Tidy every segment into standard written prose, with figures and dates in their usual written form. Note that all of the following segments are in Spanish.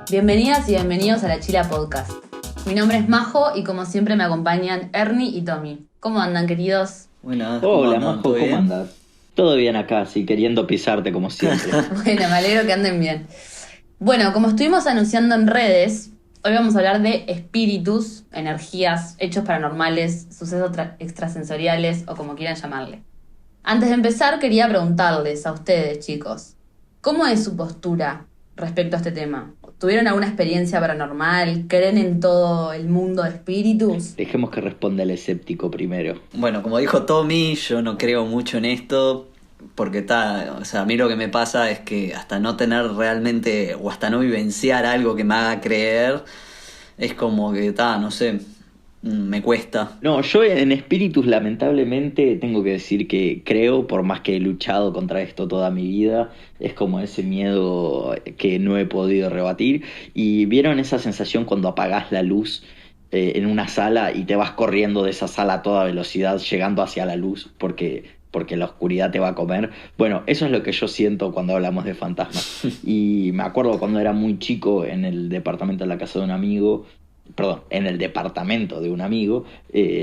Bienvenidas y bienvenidos a La Chila Podcast. Mi nombre es Majo y como siempre me acompañan Ernie y Tommy. ¿Cómo andan, queridos? Buenas, ¿cómo Hola, andan? Majo, ¿Todo ¿cómo bien? andas? Todo bien acá, sí, queriendo pisarte como siempre. Bueno, me alegro que anden bien. Bueno, como estuvimos anunciando en redes, hoy vamos a hablar de espíritus, energías, hechos paranormales, sucesos extrasensoriales o como quieran llamarle. Antes de empezar, quería preguntarles a ustedes, chicos, ¿cómo es su postura respecto a este tema? ¿Tuvieron alguna experiencia paranormal? ¿Creen en todo el mundo de espíritus? Dejemos que responda el escéptico primero. Bueno, como dijo Tommy, yo no creo mucho en esto porque a mí lo que me pasa es que hasta no tener realmente o hasta no vivenciar algo que me haga creer, es como que no sé, me cuesta. No, yo en espíritus lamentablemente tengo que decir que creo, por más que he luchado contra esto toda mi vida, es como ese miedo que no he podido rebatir. Y vieron esa sensación cuando apagás la luz en una sala y te vas corriendo de esa sala a toda velocidad, llegando hacia la luz porque la oscuridad te va a comer. Bueno, eso es lo que yo siento cuando hablamos de fantasmas. Y me acuerdo cuando era muy chico en el departamento de la casa de un amigo, perdón, en el departamento de un amigo,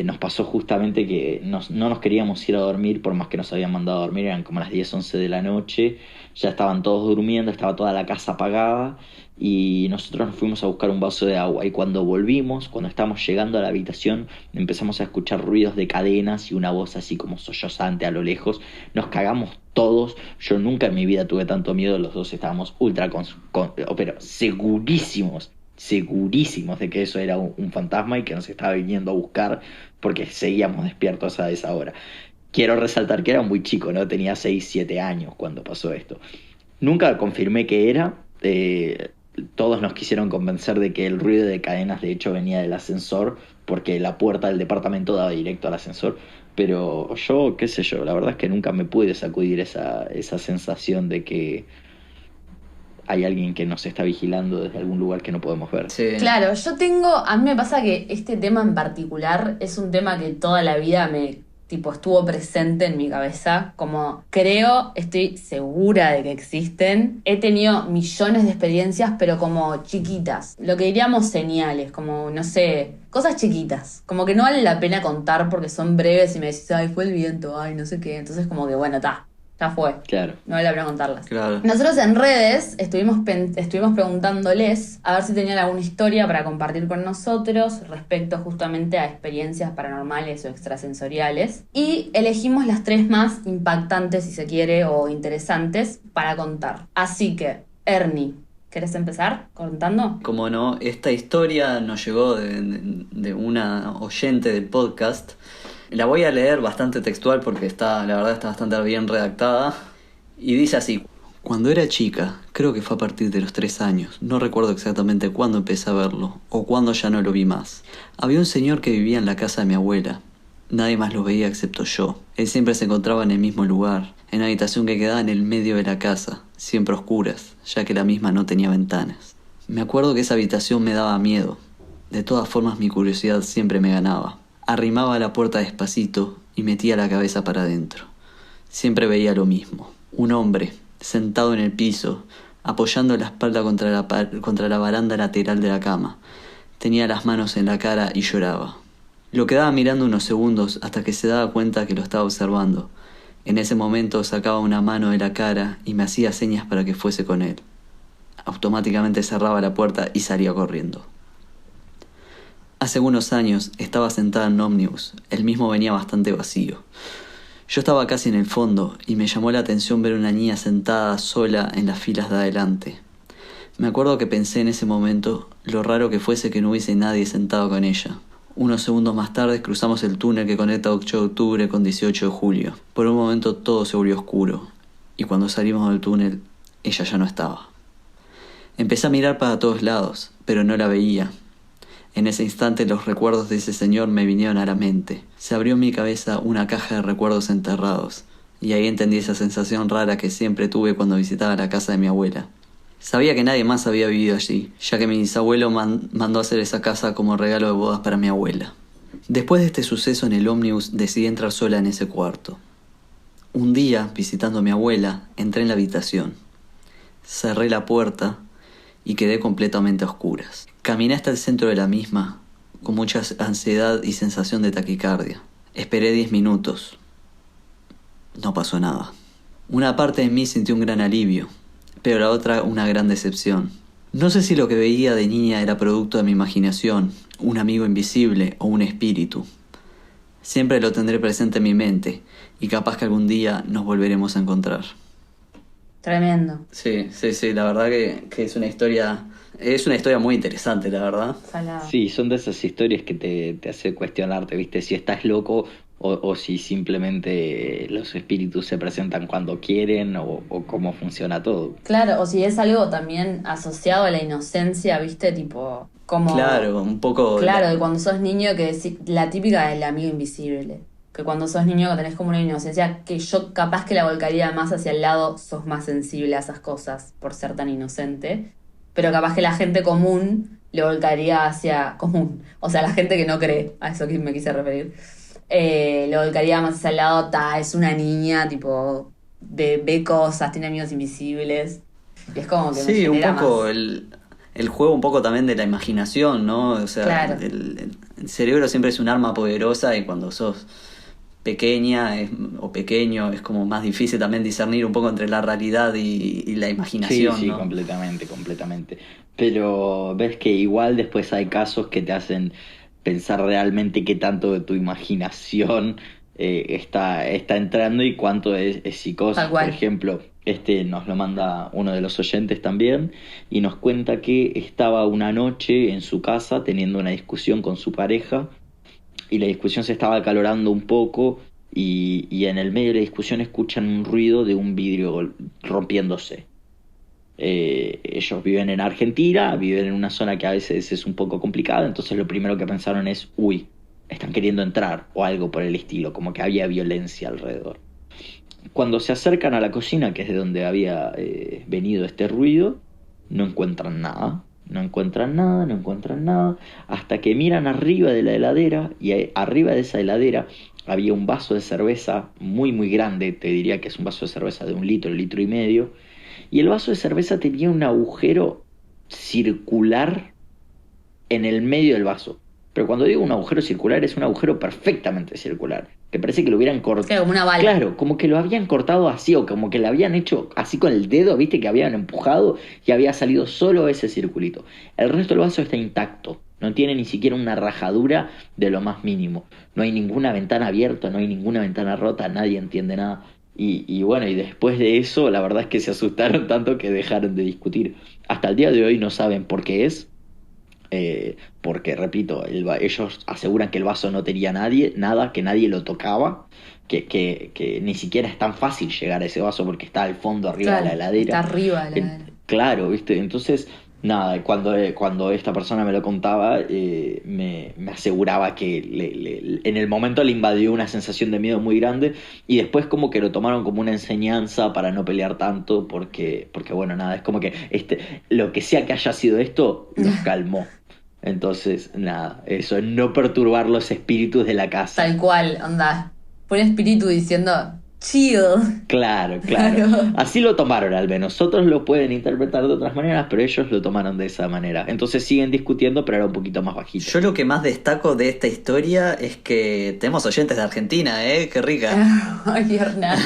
nos pasó justamente que no nos queríamos ir a dormir, por más que nos habían mandado a dormir, eran como las 10 11 de la noche, ya estaban todos durmiendo, estaba toda la casa apagada y nosotros nos fuimos a buscar un vaso de agua y cuando volvimos, cuando estábamos llegando a la habitación, empezamos a escuchar ruidos de cadenas y una voz así como sollozante a lo lejos, nos cagamos todos, yo nunca en mi vida tuve tanto miedo, los dos estábamos ultra pero segurísimos de que eso era un fantasma y que nos estaba viniendo a buscar porque seguíamos despiertos a esa hora. Quiero resaltar que era muy chico, ¿no? Tenía 6 7 años cuando pasó esto. Nunca confirmé que era. Todos nos quisieron convencer de que el ruido de cadenas de hecho venía del ascensor porque la puerta del departamento daba directo al ascensor. Pero yo, qué sé yo, la verdad es que nunca me pude sacudir esa sensación de que hay alguien que nos está vigilando desde algún lugar que no podemos ver. Sí. Claro, a mí me pasa que este tema en particular es un tema que toda la vida estuvo presente en mi cabeza, como estoy segura de que existen. He tenido millones de experiencias, pero como chiquitas, lo que diríamos señales, como, no sé, cosas chiquitas, como que no vale la pena contar porque son breves y me decís, ay, fue el viento, ay, no sé qué, entonces como que bueno, ya fue. Claro. No vale la pena contarlas. Claro. Nosotros en redes estuvimos preguntándoles a ver si tenían alguna historia para compartir con nosotros respecto justamente a experiencias paranormales o extrasensoriales. Y elegimos las 3 más impactantes, si se quiere, o interesantes para contar. Así que, Ernie, ¿querés empezar contando? Como no, esta historia nos llegó de una oyente del podcast. La voy a leer bastante textual porque la verdad está bastante bien redactada. Y dice así: cuando era chica, creo que fue a partir de los 3 años, no recuerdo exactamente cuándo empecé a verlo, o cuándo ya no lo vi más. Había un señor que vivía en la casa de mi abuela. Nadie más lo veía excepto yo. Él siempre se encontraba en el mismo lugar, en una habitación que quedaba en el medio de la casa, siempre a oscuras, ya que la misma no tenía ventanas. Me acuerdo que esa habitación me daba miedo. De todas formas, mi curiosidad siempre me ganaba. Arrimaba la puerta despacito y metía la cabeza para adentro. Siempre veía lo mismo. Un hombre, sentado en el piso, apoyando la espalda contra la baranda lateral de la cama. Tenía las manos en la cara y lloraba. Lo quedaba mirando unos segundos hasta que se daba cuenta que lo estaba observando. En ese momento sacaba una mano de la cara y me hacía señas para que fuese con él. Automáticamente cerraba la puerta y salía corriendo. Hace unos años estaba sentada en un ómnibus, el mismo venía bastante vacío. Yo estaba casi en el fondo y me llamó la atención ver una niña sentada sola en las filas de adelante. Me acuerdo que pensé en ese momento lo raro que fuese que no hubiese nadie sentado con ella. Unos segundos más tarde cruzamos el túnel que conecta 8 de octubre con 18 de julio. Por un momento todo se volvió oscuro y cuando salimos del túnel ella ya no estaba. Empecé a mirar para todos lados, pero no la veía. En ese instante los recuerdos de ese señor me vinieron a la mente. Se abrió en mi cabeza una caja de recuerdos enterrados, y ahí entendí esa sensación rara que siempre tuve cuando visitaba la casa de mi abuela. Sabía que nadie más había vivido allí, ya que mi bisabuelo mandó hacer esa casa como regalo de bodas para mi abuela. Después de este suceso en el ómnibus decidí entrar sola en ese cuarto. Un día, visitando a mi abuela, entré en la habitación. Cerré la puerta y quedé completamente a oscuras. Caminé hasta el centro de la misma, con mucha ansiedad y sensación de taquicardia. Esperé 10 minutos. No pasó nada. Una parte de mí sintió un gran alivio, pero la otra una gran decepción. No sé si lo que veía de niña era producto de mi imaginación, un amigo invisible o un espíritu. Siempre lo tendré presente en mi mente y capaz que algún día nos volveremos a encontrar. Tremendo. Sí, la verdad que es una historia muy interesante, la verdad. Salado. Sí, son de esas historias que te hace cuestionarte, ¿viste? Si estás loco o si simplemente los espíritus se presentan cuando quieren o cómo funciona todo. Claro, o si es algo también asociado a la inocencia, ¿viste? Tipo, como... Claro, un poco... Claro, de cuando sos niño, la típica del amigo invisible. Que cuando sos niño que tenés como una inocencia que yo capaz que la volcaría más hacia el lado, sos más sensible a esas cosas por ser tan inocente. Pero capaz que la gente común lo volcaría hacia... Común, o sea, la gente que no cree, a eso que me quise referir. Lo volcaría más hacia el lado, es una niña, tipo, ve cosas, tiene amigos invisibles. Y es como que me Sí, un genera poco más... el juego un poco también de la imaginación, ¿no? O sea, Claro. el cerebro siempre es un arma poderosa y cuando sos pequeña o pequeño es como más difícil también discernir un poco entre la realidad y la imaginación, Sí, ¿no? completamente. Pero ves que igual después hay casos que te hacen pensar realmente qué tanto de tu imaginación está entrando y cuánto es psicosis. Tal cual. Por ejemplo, nos lo manda uno de los oyentes también y nos cuenta que estaba una noche en su casa teniendo una discusión con su pareja y la discusión se estaba acalorando un poco y en el medio de la discusión escuchan un ruido de un vidrio rompiéndose. Ellos viven en Argentina, viven en una zona que a veces es un poco complicada, entonces lo primero que pensaron es, uy, están queriendo entrar o algo por el estilo, como que había violencia alrededor. Cuando se acercan a la cocina, que es de donde había venido este ruido, no encuentran nada, hasta que miran arriba de la heladera y arriba de esa heladera había un vaso de cerveza muy grande, te diría que es un vaso de cerveza de 1 litro, 1,5 litros, y el vaso de cerveza tenía un agujero circular en el medio del vaso. Pero cuando digo un agujero circular, es un agujero perfectamente circular. Que parece que lo hubieran cortado. Claro, como una bala. Claro, como que lo habían cortado así, o como que lo habían hecho así con el dedo, viste, que habían empujado y había salido solo ese circulito. El resto del vaso está intacto. No tiene ni siquiera una rajadura de lo más mínimo. No hay ninguna ventana abierta, no hay ninguna ventana rota, nadie entiende nada. Y bueno, y después de eso, la verdad es que se asustaron tanto que dejaron de discutir. Hasta el día de hoy no saben por qué es. Porque, repito, ellos aseguran que el vaso no tenía nada, que nadie lo tocaba, que ni siquiera es tan fácil llegar a ese vaso porque está al fondo arriba de la heladera. Está arriba de la heladera. Claro, ¿viste? Entonces, nada, cuando esta persona me lo contaba, me aseguraba que en el momento le invadió una sensación de miedo muy grande y después como que lo tomaron como una enseñanza para no pelear tanto porque bueno, nada, es como que lo que sea que haya sido esto, los calmó. Entonces, nada, eso, no perturbar los espíritus de la casa. Tal cual, onda. Fue un espíritu diciendo, chill. Claro. Claro. Así lo tomaron al menos. Otros lo pueden interpretar de otras maneras, pero ellos lo tomaron de esa manera. Entonces siguen discutiendo, pero era un poquito más bajito. Yo lo que más destaco de esta historia es que tenemos oyentes de Argentina, ¿eh? ¡Qué rica! Ay, Hernán.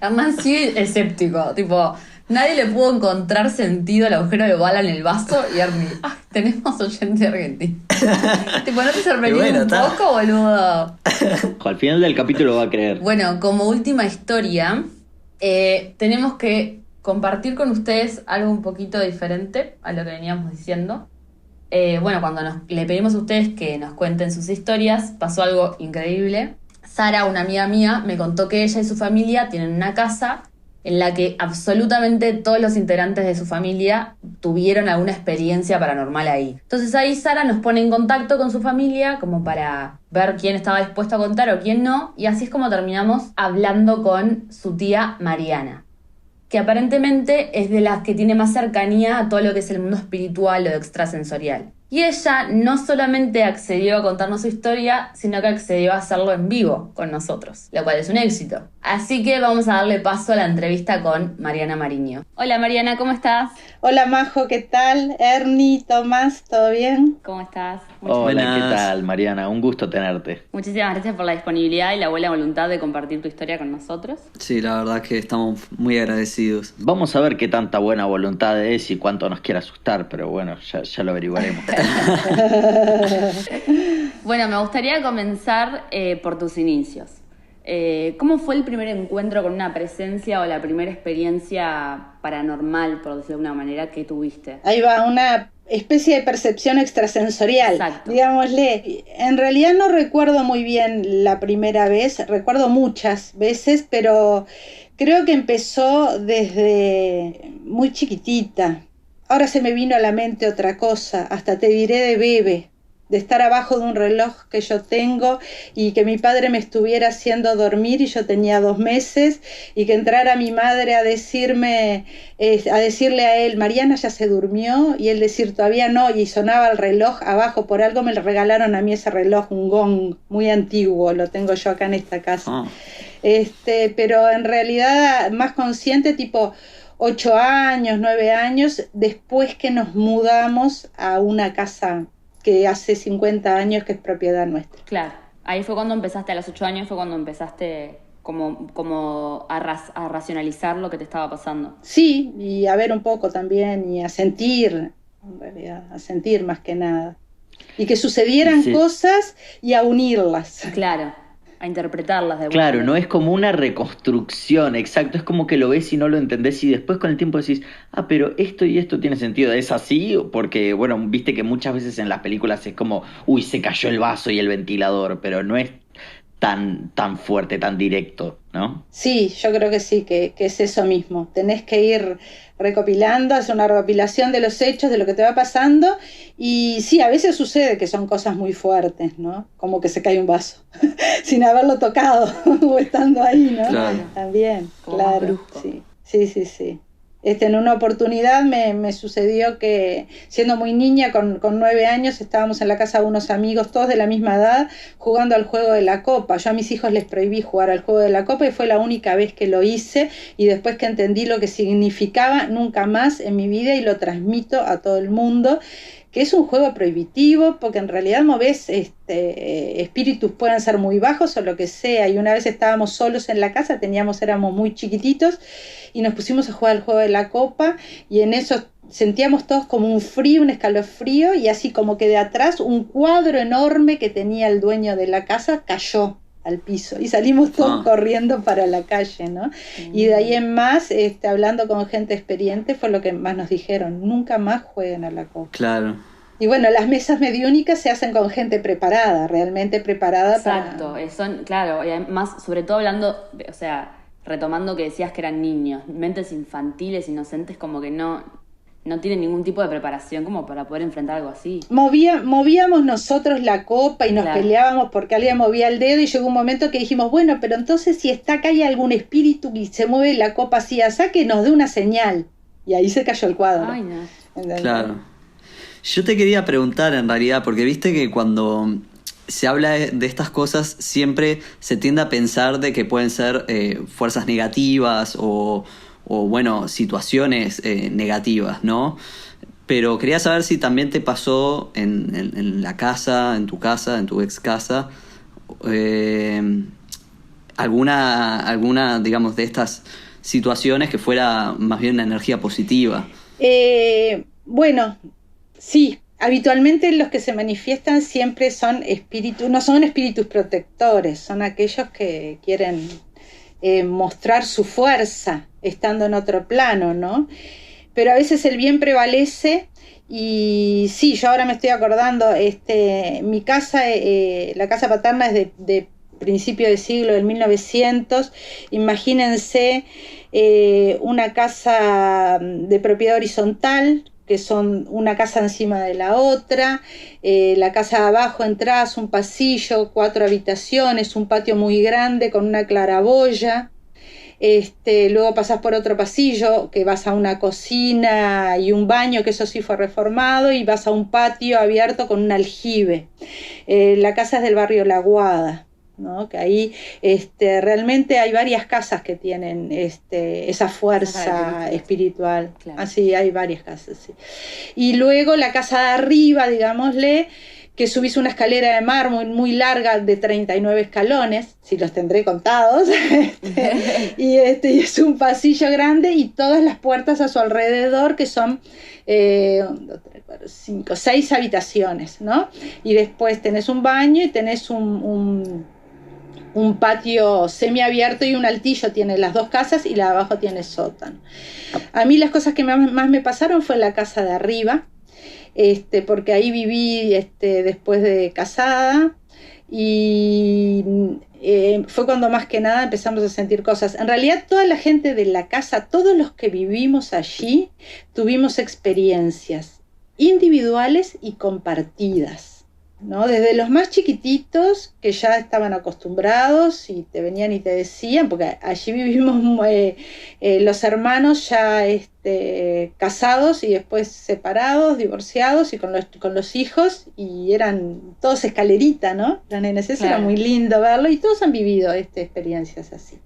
Hernán sigue escéptico, tipo... Nadie le pudo encontrar sentido al agujero de bala en el vaso y Ernie, tenemos oyente argentino. Tipo, ¿no te sorprendió bueno, un poco, boludo? Al final del capítulo va a creer. Bueno, como última historia, tenemos que compartir con ustedes algo un poquito diferente a lo que veníamos diciendo. Bueno, cuando le pedimos a ustedes que nos cuenten sus historias, pasó algo increíble. Sara, una amiga mía, me contó que ella y su familia tienen una casa en la que absolutamente todos los integrantes de su familia tuvieron alguna experiencia paranormal ahí. Entonces ahí Sara nos pone en contacto con su familia como para ver quién estaba dispuesto a contar o quién no, y así es como terminamos hablando con su tía Mariana, que aparentemente es de las que tiene más cercanía a todo lo que es el mundo espiritual o extrasensorial. Y ella no solamente accedió a contarnos su historia, sino que accedió a hacerlo en vivo con nosotros, lo cual es un éxito. Así que vamos a darle paso a la entrevista con Mariana Mariño. Hola Mariana, ¿cómo estás? Hola Majo, ¿qué tal? Ernie, Tomás, ¿todo bien? ¿Cómo estás? Hola, ¿qué Buenas. tal, Mariana? Un gusto tenerte. Muchísimas gracias por la disponibilidad y la buena voluntad de compartir tu historia con nosotros. Sí, la verdad que estamos muy agradecidos. Vamos a ver qué tanta buena voluntad es y cuánto nos quiere asustar, pero bueno, ya lo averiguaremos. Bueno, me gustaría comenzar por tus inicios. ¿Cómo fue el primer encuentro con una presencia o la primera experiencia paranormal, por decirlo de una manera, que tuviste? Ahí va, una especie de percepción extrasensorial, Exacto. digámosle. En realidad no recuerdo muy bien la primera vez, recuerdo muchas veces, pero creo que empezó desde muy chiquitita. Ahora se me vino a la mente otra cosa, hasta te diré de bebé, de estar abajo de un reloj que yo tengo y que mi padre me estuviera haciendo dormir y yo tenía 2 meses y que entrara mi madre a decirle a él, Mariana ya se durmió, y él decir todavía no, y sonaba el reloj abajo. Por algo me regalaron a mí ese reloj, un gong muy antiguo, lo tengo yo acá en esta casa. Ah, Pero en realidad más consciente, tipo 8 años, 9 años, después que nos mudamos a una casa que hace 50 años que es propiedad nuestra. Claro, ahí fue cuando empezaste, a los 8 años fue cuando empezaste como a racionalizar lo que te estaba pasando. Sí, y a ver un poco también, y a sentir, en realidad, a sentir más que nada. Y que sucedieran Sí. cosas y a unirlas. Claro, a interpretarlas de alguna Claro, manera. no es como una reconstrucción, exacto, es como que lo ves y no lo entendés y después con el tiempo decís, pero esto y esto tiene sentido, ¿es así? Porque, bueno, viste que muchas veces en las películas es como, uy, se cayó el vaso y el ventilador, pero no es tan fuerte, tan directo, ¿no? Sí, yo creo que sí, que es eso mismo. Tenés que ir recopilando, hacer una recopilación de los hechos, de lo que te va pasando. Y sí, a veces sucede que son cosas muy fuertes, ¿no? Como que se cae un vaso sin haberlo tocado o estando ahí, ¿no? Claro. También, Como más claro. brusco. Sí. En una oportunidad me sucedió que, siendo muy niña, con 9 años, estábamos en la casa de unos amigos, todos de la misma edad, jugando al juego de la copa. Yo a mis hijos les prohibí jugar al juego de la copa y fue la única vez que lo hice, y después que entendí lo que significaba, nunca más en mi vida, y lo transmito a todo el mundo, que es un juego prohibitivo, porque en realidad movés espíritus, pueden ser muy bajos o lo que sea. Y una vez estábamos solos en la casa, éramos muy chiquititos, y nos pusimos a jugar al juego de la copa, y en eso sentíamos todos como un frío, un escalofrío, y así como que de atrás un cuadro enorme que tenía el dueño de la casa cayó al piso, y salimos todos corriendo para la calle, ¿no? Y de ahí en más, hablando con gente experiente, fue lo que más nos dijeron: nunca más jueguen a la copa. claro. Y bueno, las mesas mediúnicas se hacen con gente preparada, realmente preparada. Exacto, son, claro, y además, sobre todo hablando, o sea, retomando que decías que eran niños, mentes infantiles, inocentes, como que no tienen ningún tipo de preparación como para poder enfrentar algo así. Movíamos nosotros la copa y nos Claro. peleábamos porque alguien movía el dedo, y llegó un momento que dijimos, bueno, pero entonces si está acá hay algún espíritu y se mueve la copa así, que nos dé una señal. Y ahí se cayó el cuadro. Ay, no. ¿Entendés? Claro. Yo te quería preguntar en realidad, porque viste que cuando se habla de estas cosas siempre se tiende a pensar de que pueden ser fuerzas negativas o bueno, situaciones negativas, ¿no? Pero quería saber si también te pasó en la casa, en tu ex casa, alguna, digamos, de estas situaciones que fuera más bien una energía positiva. Bueno, sí, habitualmente los que se manifiestan siempre son espíritus, no son espíritus protectores, son aquellos que quieren mostrar su fuerza estando en otro plano, ¿no? Pero a veces el bien prevalece. Y sí, yo ahora me estoy acordando, mi casa, la casa paterna es de principio de siglo, del 1900. Imagínense una casa de propiedad horizontal, que son una casa encima de la otra, la casa de abajo entras, un pasillo, 4 habitaciones, un patio muy grande con una claraboya. Luego pasás por otro pasillo que vas a una cocina y un baño, que eso sí fue reformado, y vas a un patio abierto con un aljibe. La casa es del barrio La Aguada, ¿no? Que ahí realmente hay varias casas que tienen esa fuerza espiritual. Claro. Así hay varias casas, sí. Y luego la casa de arriba, digámosle, que subís una escalera de mármol muy larga de 39 escalones, si los tendré contados, y es un pasillo grande y todas las puertas a su alrededor, que son 5, 6 habitaciones, ¿no? Y después tenés un baño y tenés un patio semiabierto y un altillo, tiene las dos casas, y la de abajo tiene sótano. A mí las cosas que más me pasaron fue en la casa de arriba, porque ahí viví después de casada, y fue cuando más que nada empezamos a sentir cosas. En realidad toda la gente de la casa, todos los que vivimos allí, tuvimos experiencias individuales y compartidas, ¿no? Desde los más chiquititos, que ya estaban acostumbrados y te venían y te decían, porque allí vivimos los hermanos ya casados y después separados, divorciados y con los hijos, y eran todos escalerita, ¿no? Los nenes, eso era muy lindo verlo, y todos han vivido experiencias así.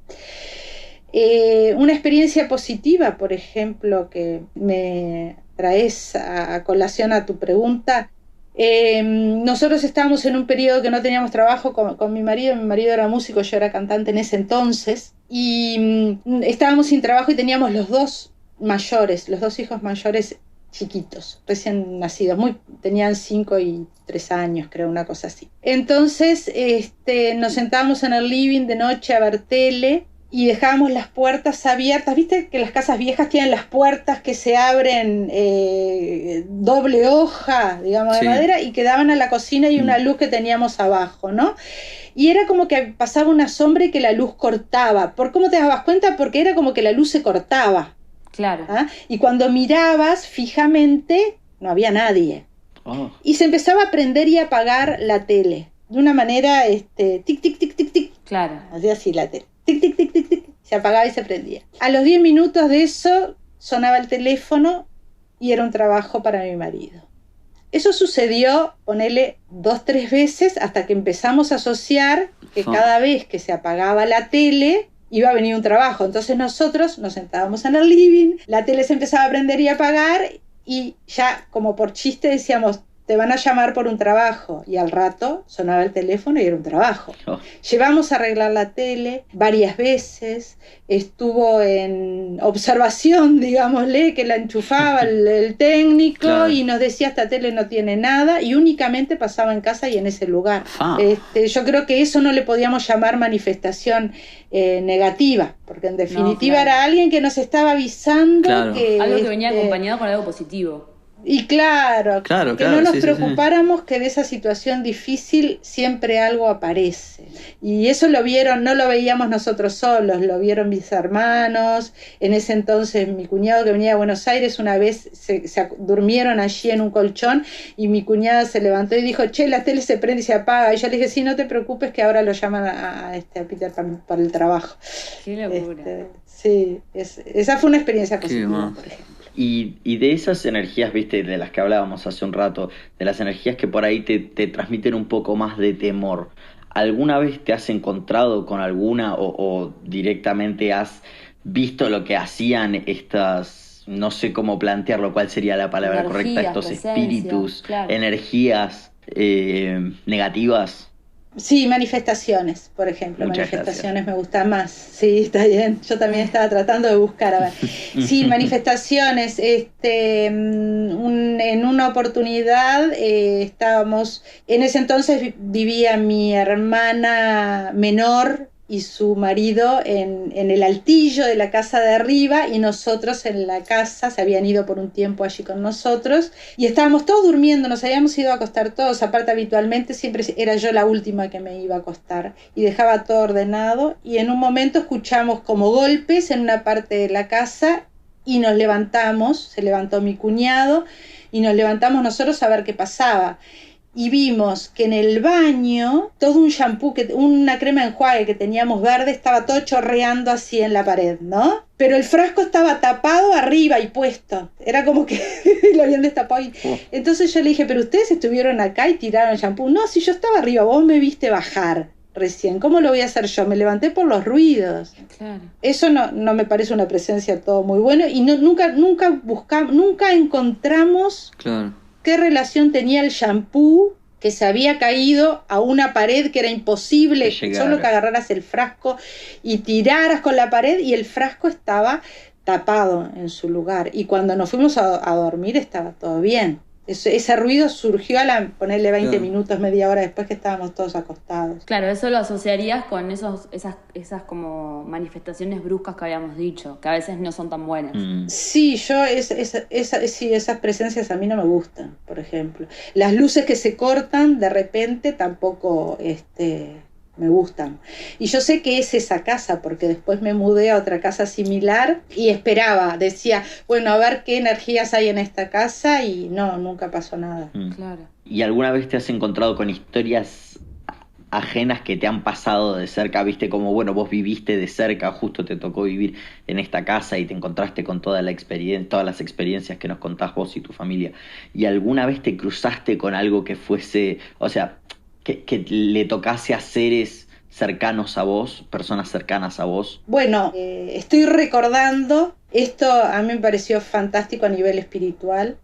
Una experiencia positiva, por ejemplo, que me traes a colación a tu pregunta. Nosotros estábamos en un periodo que no teníamos trabajo con mi marido era músico, yo era cantante en ese entonces, y estábamos sin trabajo y teníamos los dos hijos mayores chiquitos, recién nacidos, tenían 5 y 3 años, creo, una cosa así. Entonces nos sentábamos en el living de noche a ver tele, y dejábamos las puertas abiertas. Viste que las casas viejas tienen las puertas que se abren doble hoja, digamos, de madera, y que daban a la cocina y una luz que teníamos abajo, ¿no? Y era como que pasaba una sombra y que la luz cortaba. ¿Por cómo te dabas cuenta? Porque era como que la luz se cortaba. Claro. ¿Ah? Y cuando mirabas fijamente, no había nadie. Oh. Y se empezaba a prender y apagar la tele. De una manera, tic, tic, tic, tic, tic. Claro. Hacía así la tele. Tic, tic, tic, tic, tic, se apagaba y se prendía. A los 10 minutos de eso sonaba el teléfono y era un trabajo para mi marido. Eso sucedió, ponele 2, 3 veces, hasta que empezamos a asociar que cada vez que se apagaba la tele iba a venir un trabajo. Entonces nosotros nos sentábamos en el living, la tele se empezaba a prender y a apagar, y ya como por chiste decíamos: te van a llamar por un trabajo, y al rato sonaba el teléfono y era un trabajo. Oh. Llevamos a arreglar la tele varias veces, estuvo en observación, digámosle, que la enchufaba el técnico, claro, y nos decía: esta tele no tiene nada, y únicamente pasaba en casa y en ese lugar. Yo creo que eso no le podíamos llamar manifestación negativa, porque en definitiva era alguien que nos estaba avisando, que algo que venía acompañado con algo positivo. Y claro, que no nos preocupáramos, que de esa situación difícil siempre algo aparece. Y eso lo vieron, no lo veíamos nosotros solos, lo vieron mis hermanos. En ese entonces mi cuñado, que venía de Buenos Aires, una vez se durmieron allí en un colchón, y mi cuñada se levantó y dijo: che, la tele se prende y se apaga. Y yo le dije: sí, no te preocupes, que ahora lo llaman a Peter para el trabajo. Qué locura. Sí, esa fue una experiencia positiva, por ejemplo. Y de esas energías, viste, de las que hablábamos hace un rato, de las energías que por ahí te transmiten un poco más de temor, ¿alguna vez te has encontrado con alguna o directamente has visto lo que hacían estas, no sé cómo plantearlo, cuál sería la palabra correcta, estos espíritus, energías negativas? Sí, manifestaciones, por ejemplo. Muchas manifestaciones gracias. Me gusta más. Sí, está bien. Yo también estaba tratando de buscar, a ver. Sí, manifestaciones. En una oportunidad estábamos, en ese entonces vivía mi hermana menor y su marido en el altillo de la casa de arriba, y nosotros en la casa. Se habían ido por un tiempo allí con nosotros, y estábamos todos durmiendo, nos habíamos ido a acostar todos. Aparte, habitualmente siempre era yo la última que me iba a acostar, y dejaba todo ordenado, y en un momento escuchamos como golpes en una parte de la casa, y nos levantamos. Se levantó mi cuñado y nos levantamos nosotros a ver qué pasaba. y vimos que en el baño todo un shampoo, una crema de enjuague que teníamos verde estaba todo chorreando así en la pared, ¿no? Pero el frasco estaba tapado arriba y puesto. Era como que lo habían destapado. Entonces yo le dije, pero ustedes estuvieron acá y tiraron el shampoo. No, si yo estaba arriba, vos me viste bajar recién. ¿Cómo lo voy a hacer yo? Me levanté por los ruidos. Claro. Eso no me parece una presencia todo muy bueno y nunca encontramos qué relación tenía el shampoo que se había caído a una pared que era imposible, solo que agarraras el frasco y tiraras con la pared y el frasco estaba tapado en su lugar. Y cuando nos fuimos a dormir estaba todo bien. Ese ruido surgió a ponerle 20 minutos, media hora después que estábamos todos acostados. Claro, eso lo asociarías con esas como manifestaciones bruscas que habíamos dicho, que a veces no son tan buenas. Sí, esas presencias a mí no me gustan, por ejemplo. Las luces que se cortan de repente tampoco me gustan. Y yo sé que es esa casa, porque después me mudé a otra casa similar y decía, bueno, a ver qué energías hay en esta casa y no, nunca pasó nada. Claro. ¿Y alguna vez te has encontrado con historias ajenas que te han pasado de cerca? Viste como, bueno, vos viviste de cerca, justo te tocó vivir en esta casa y te encontraste con todas las experiencias que nos contás vos y tu familia. ¿Y alguna vez te cruzaste con algo que fuese, o sea, que le tocase a seres cercanos a vos, personas cercanas a vos? Bueno, estoy recordando, esto a mí me pareció fantástico a nivel espiritual.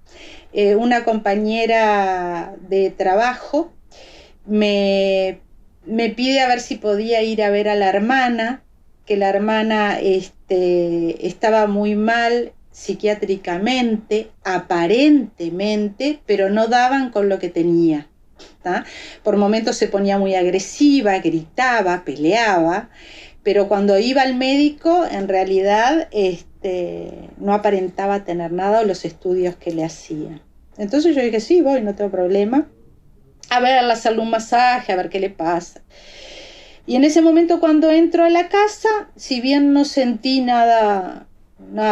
Una compañera de trabajo me pide a ver si podía ir a ver a la hermana, que la hermana estaba muy mal psiquiátricamente, aparentemente, pero no daban con lo que tenía. ¿tá? Por momentos se ponía muy agresiva, gritaba, peleaba, pero cuando iba al médico en realidad no aparentaba tener nada o los estudios que le hacían. Entonces yo dije, sí, voy, no tengo problema. A verla, hacerle un masaje, a ver qué le pasa. Y en ese momento cuando entro a la casa, si bien no sentí nada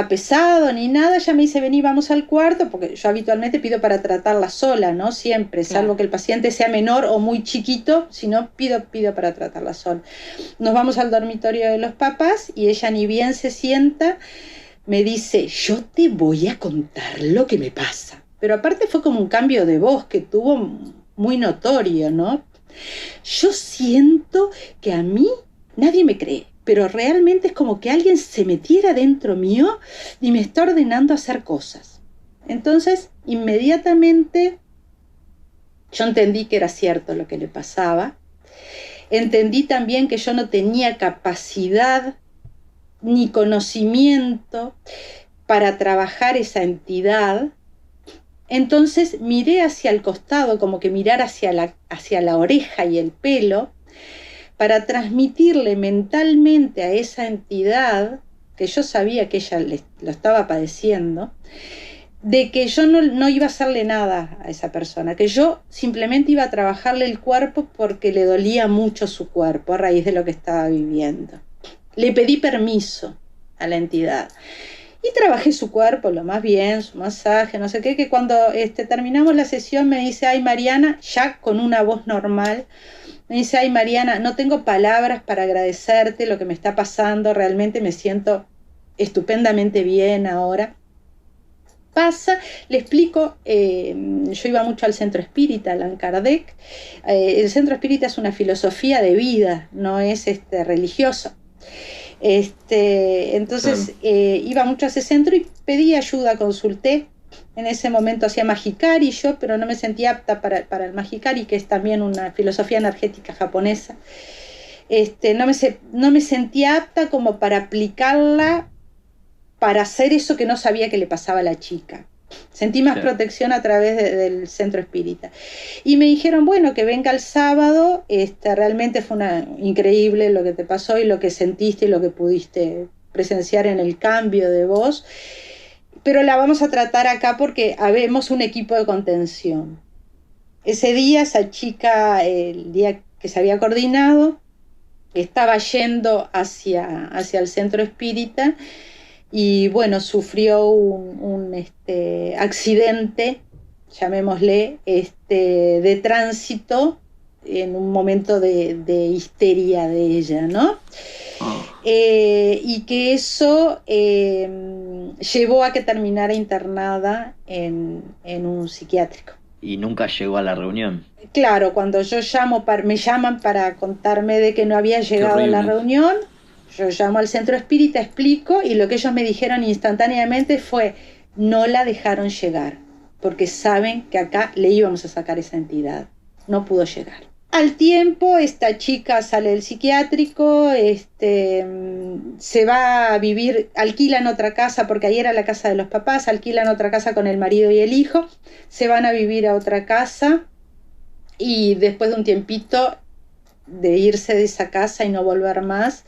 pesado ni nada, ella me dice, vení, vamos al cuarto, porque yo habitualmente pido para tratarla sola, ¿no? Siempre, salvo que el paciente sea menor o muy chiquito, si no, pido para tratarla sola. Nos vamos al dormitorio de los papás y ella ni bien se sienta, me dice, yo te voy a contar lo que me pasa. Pero aparte fue como un cambio de voz que tuvo muy notorio, ¿no? Yo siento que a mí nadie me cree, pero realmente es como que alguien se metiera dentro mío y me está ordenando hacer cosas. Entonces, inmediatamente yo entendí que era cierto lo que le pasaba. Entendí también que yo no tenía capacidad ni conocimiento para trabajar esa entidad. Entonces miré hacia el costado, como que mirar hacia la oreja y el pelo, para transmitirle mentalmente a esa entidad, que yo sabía que ella lo estaba padeciendo, de que yo no iba a hacerle nada a esa persona, que yo simplemente iba a trabajarle el cuerpo porque le dolía mucho su cuerpo a raíz de lo que estaba viviendo. Le pedí permiso a la entidad. Y trabajé su cuerpo lo más bien, su masaje, no sé qué, que cuando terminamos la sesión me dice, ay Mariana, ya con una voz normal, me dice, ay Mariana, no tengo palabras para agradecerte lo que me está pasando, realmente me siento estupendamente bien ahora. Pasa, le explico, yo iba mucho al centro espírita, Allan Kardec. El centro espírita es una filosofía de vida, no es religioso. Entonces iba mucho a ese centro y pedí ayuda, consulté. En ese momento hacía Magikari yo, pero no me sentía apta para el Magikari, que es también una filosofía energética japonesa. No me sentía apta como para aplicarla, para hacer eso que no sabía que le pasaba a la chica. Sentí más protección a través del centro espírita. Y me dijeron, bueno, que venga el sábado, realmente fue increíble lo que te pasó y lo que sentiste y lo que pudiste presenciar en el cambio de voz, pero la vamos a tratar acá porque habemos un equipo de contención. Ese día, esa chica, el día que se había coordinado, estaba yendo hacia el centro espírita y bueno, sufrió un accidente llamémosle, de tránsito en un momento de histeria de ella, ¿no? Y que eso llevó a que terminara internada en un psiquiátrico. Y nunca llegó a la reunión. Claro, cuando yo me llaman para contarme de que no había llegado a la reunión, yo llamo al centro espírita, explico, y lo que ellos me dijeron instantáneamente fue: no la dejaron llegar, porque saben que acá le íbamos a sacar esa entidad. No pudo llegar. Al tiempo, esta chica sale del psiquiátrico, se va a vivir, alquilan otra casa, porque ahí era la casa de los papás, alquilan otra casa con el marido y el hijo, se van a vivir a otra casa, y después de un tiempito de irse de esa casa y no volver más,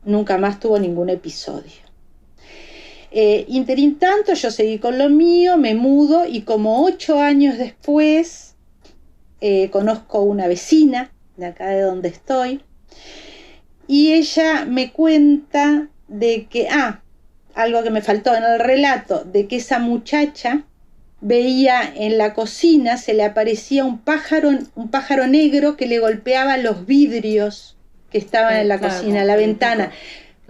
nunca más tuvo ningún episodio. Interín tanto, yo seguí con lo mío, me mudo, y como 8 años después conozco una vecina de acá de donde estoy, y ella me cuenta de que, algo que me faltó en el relato, de que esa muchacha veía en la cocina, se le aparecía un pájaro negro que le golpeaba los vidrios que estaban en la cocina, la ventana,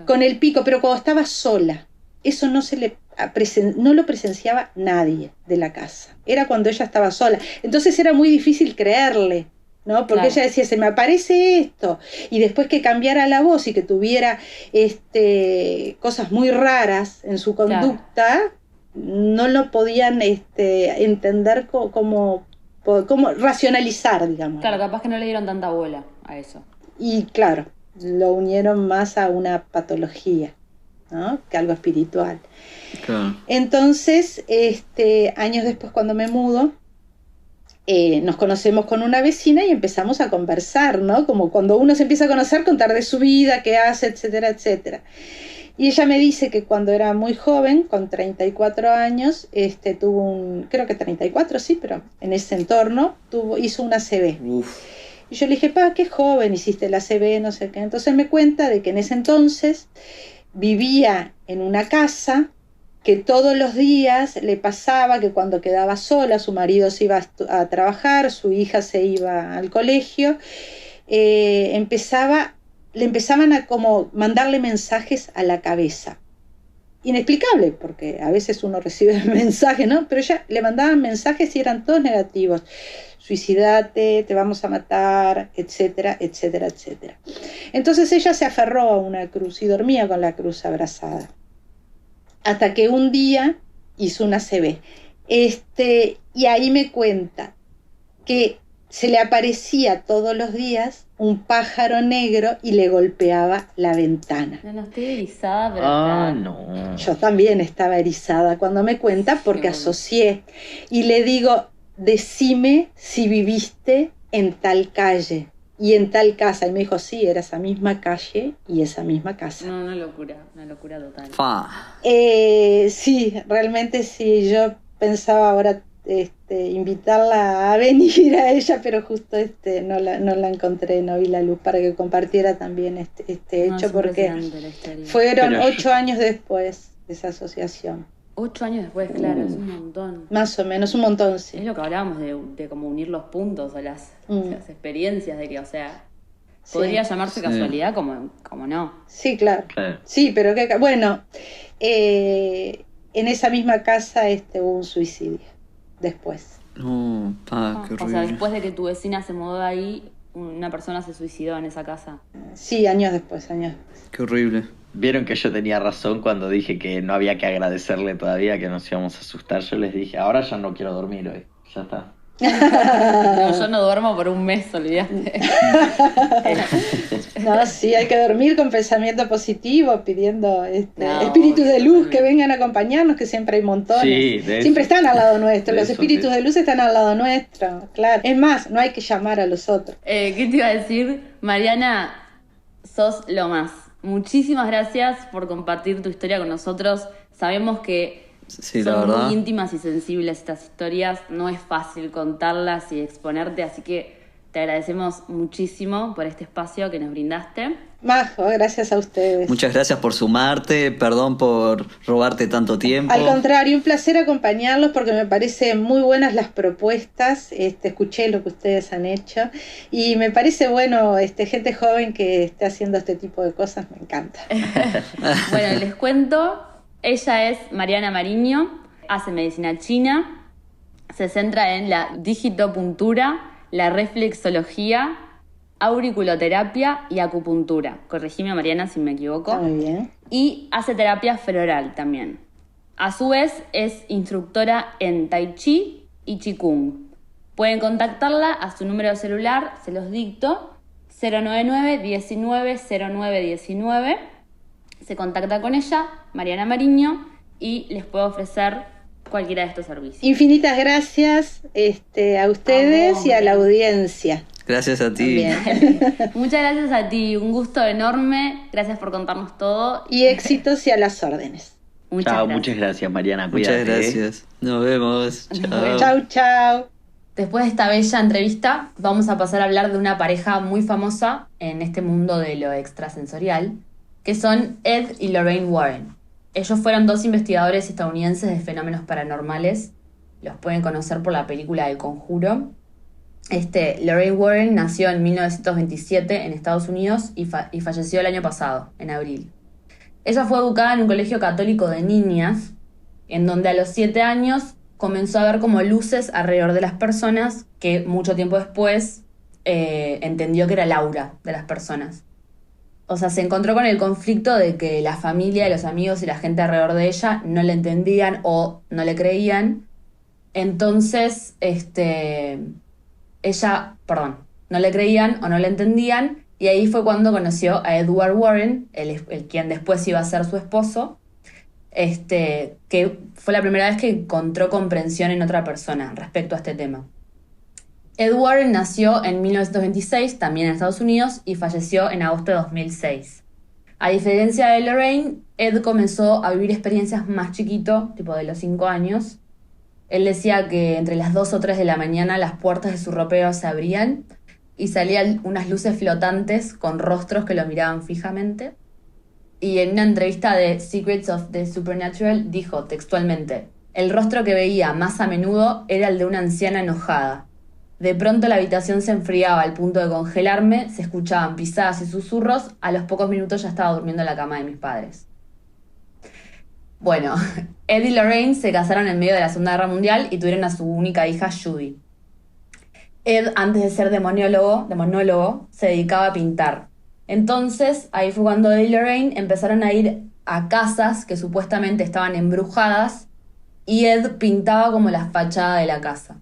con el pico, pero cuando estaba sola. Eso no lo presenciaba nadie de la casa. Era cuando ella estaba sola. Entonces era muy difícil creerle, ¿no? Porque ella decía: se me aparece esto. Y después que cambiara la voz y que tuviera cosas muy raras en su conducta, no lo podían entender como racionalizar, digamos. Claro, capaz que no le dieron tanta bola a eso. Y claro, lo unieron más a una patología, ¿no? Que algo espiritual. Claro. Entonces, años después, cuando me mudo, nos conocemos con una vecina y empezamos a conversar, ¿no? Como cuando uno se empieza a conocer, contar de su vida, qué hace, etcétera, etcétera. Y ella me dice que cuando era muy joven, con 34 años, tuvo creo que 34, sí, pero en ese entorno, hizo una ACV. Y yo le dije: qué joven hiciste la ACV, no sé qué. Entonces me cuenta de que en ese entonces vivía en una casa, que todos los días le pasaba que cuando quedaba sola, su marido se iba a trabajar, su hija se iba al colegio, le empezaban a como mandarle mensajes a la cabeza. Inexplicable, porque a veces uno recibe mensajes, ¿no? Pero ella le mandaban mensajes y eran todos negativos. Suicídate, te vamos a matar, etcétera, etcétera, etcétera. Entonces ella se aferró a una cruz y dormía con la cruz abrazada. Hasta que un día hizo una ACV. Y ahí me cuenta que se le aparecía todos los días un pájaro negro y le golpeaba la ventana. No estoy erizada, pero no. Yo también estaba erizada cuando me cuenta, porque asocié. Y le digo: decime si viviste en tal calle y en tal casa. Y me dijo: sí, era esa misma calle y esa misma casa. No, una locura total. Sí, realmente sí. Yo pensaba ahora invitarla a venir a ella, pero justo no la encontré, no vi la luz para que compartiera también este hecho, porque fueron 8 años después de esa asociación. 8 años después, claro, es un montón. Más o menos, un montón, sí. Es lo que hablábamos de como unir los puntos o las experiencias, de que, o sea, podría llamarse casualidad como no. Sí, claro. Sí, pero que, bueno, en esa misma casa hubo un suicidio después. No, qué horrible. O sea, después de que tu vecina se mudó de ahí, una persona se suicidó en esa casa. Sí, años después. Qué horrible. Vieron que yo tenía razón cuando dije que no había que agradecerle todavía, que nos íbamos a asustar. Yo les dije: ahora ya no quiero dormir hoy, ya está. No, yo no duermo por un mes, olvidaste. No, sí, hay que dormir con pensamiento positivo, pidiendo espíritus de luz que vengan a acompañarnos, que siempre hay montones. Sí, siempre están al lado nuestro, los espíritus de luz están al lado nuestro, claro. Es más, no hay que llamar a los otros. ¿Qué te iba a decir? Mariana, sos lo más. Muchísimas gracias por compartir tu historia con nosotros. Sabemos que son muy íntimas y sensibles estas historias. No es fácil contarlas y exponerte, así que Te agradecemos muchísimo por este espacio que nos brindaste. Majo, gracias a ustedes. Muchas gracias por sumarte, perdón por robarte tanto tiempo. Al contrario, un placer acompañarlos porque me parecen muy buenas las propuestas. Escuché lo que ustedes han hecho y me parece bueno, gente joven que esté haciendo este tipo de cosas, me encanta. Bueno, les cuento, ella es Mariana Mariño, hace medicina china, se centra en la digitopuntura, la reflexología, auriculoterapia y acupuntura. Corregime, Mariana, si me equivoco. Está muy bien. Y hace terapia floral también. A su vez, es instructora en Tai Chi y Qigong. Pueden contactarla a su número de celular, se los dicto, 099-190919. Se contacta con ella, Mariana Mariño, y les puedo ofrecer cualquiera de estos servicios. Infinitas gracias a ustedes y a la audiencia. Gracias a ti. Muchas gracias a ti, un gusto enorme. Gracias por contarnos todo. Y éxitos y a las órdenes. Muchas gracias, Mariana. Cuídate. Muchas gracias. Nos vemos. Chao. Chau, chau. Después de esta bella entrevista, vamos a pasar a hablar de una pareja muy famosa en este mundo de lo extrasensorial, que son Ed y Lorraine Warren. Ellos fueron dos investigadores estadounidenses de fenómenos paranormales. Los pueden conocer por la película El Conjuro. Lorraine Warren nació en 1927 en Estados Unidos y falleció el año pasado, en abril. Ella fue educada en un colegio católico de niñas, en donde a los 7 años comenzó a ver como luces alrededor de las personas, que mucho tiempo después entendió que era el aura de las personas. O sea, se encontró con el conflicto de que la familia, los amigos y la gente alrededor de ella no le entendían o no le creían. Entonces, no le creían o no le entendían, y ahí fue cuando conoció a Edward Warren, el quien después iba a ser su esposo, que fue la primera vez que encontró comprensión en otra persona respecto a este tema. Ed Warren nació en 1926, también en Estados Unidos, y falleció en agosto de 2006. A diferencia de Lorraine, Ed comenzó a vivir experiencias más chiquito, tipo de los 5 años. Él decía que entre las 2 o 3 de la mañana las puertas de su ropero se abrían y salían unas luces flotantes con rostros que lo miraban fijamente. Y en una entrevista de Secrets of the Supernatural dijo textualmente: el rostro que veía más a menudo era el de una anciana enojada. De pronto la habitación se enfriaba al punto de congelarme, se escuchaban pisadas y susurros, a los pocos minutos ya estaba durmiendo en la cama de mis padres. Bueno, Ed y Lorraine se casaron en medio de la Segunda Guerra Mundial y tuvieron a su única hija, Judy. Ed, antes de ser demonólogo, se dedicaba a pintar. Entonces, ahí fue cuando Ed y Lorraine empezaron a ir a casas que supuestamente estaban embrujadas y Ed pintaba como la fachada de la casa.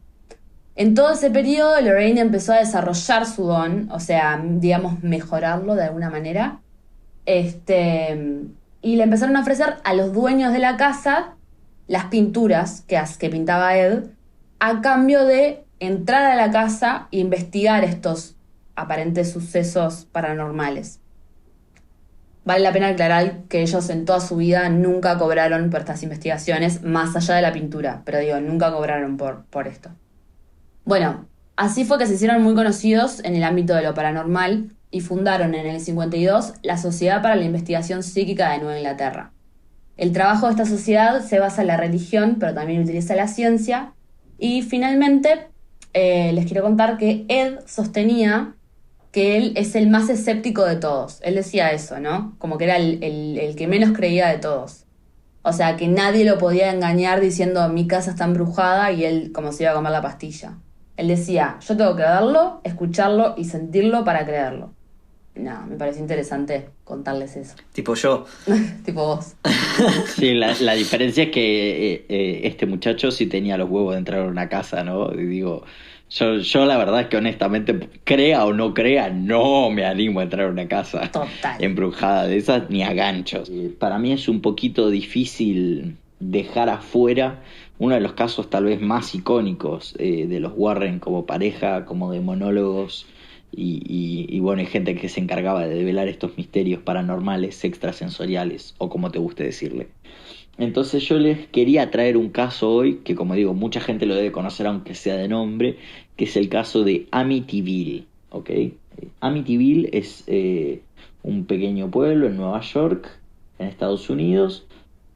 En todo ese periodo, Lorraine empezó a desarrollar su don, o sea, digamos, mejorarlo de alguna manera. Y le empezaron a ofrecer a los dueños de la casa las pinturas que pintaba Ed, a cambio de entrar a la casa e investigar estos aparentes sucesos paranormales. Vale la pena aclarar que ellos en toda su vida nunca cobraron por estas investigaciones, más allá de la pintura, pero nunca cobraron por esto. Bueno, así fue que se hicieron muy conocidos en el ámbito de lo paranormal y fundaron en el 52 la Sociedad para la Investigación Psíquica de Nueva Inglaterra. El trabajo de esta sociedad se basa en la religión, pero también utiliza la ciencia. Y finalmente, les quiero contar que Ed sostenía que él es el más escéptico de todos. Él decía eso, ¿no? Como que era el que menos creía de todos. O sea, que nadie lo podía engañar diciendo mi casa está embrujada y él como se iba a comer la pastilla. Él decía, yo tengo que verlo, escucharlo y sentirlo para creerlo. No, me pareció interesante contarles eso. Tipo yo. Tipo vos. Sí, la diferencia es que este muchacho sí tenía los huevos de entrar a una casa, ¿no? Y digo, yo la verdad es que honestamente, crea o no crea, no me animo a entrar a una casa Total. embrujada de esas ni a ganchos. Para mí es un poquito difícil dejar afuera uno de los casos tal vez más icónicos de los Warren como pareja, como de monólogos. Y bueno, hay gente que se encargaba de develar estos misterios paranormales, extrasensoriales, o como te guste decirle. Entonces yo les quería traer un caso hoy, que como digo, mucha gente lo debe conocer aunque sea de nombre, que es el caso de Amityville, ¿ok? Amityville es un pequeño pueblo en Nueva York, en Estados Unidos,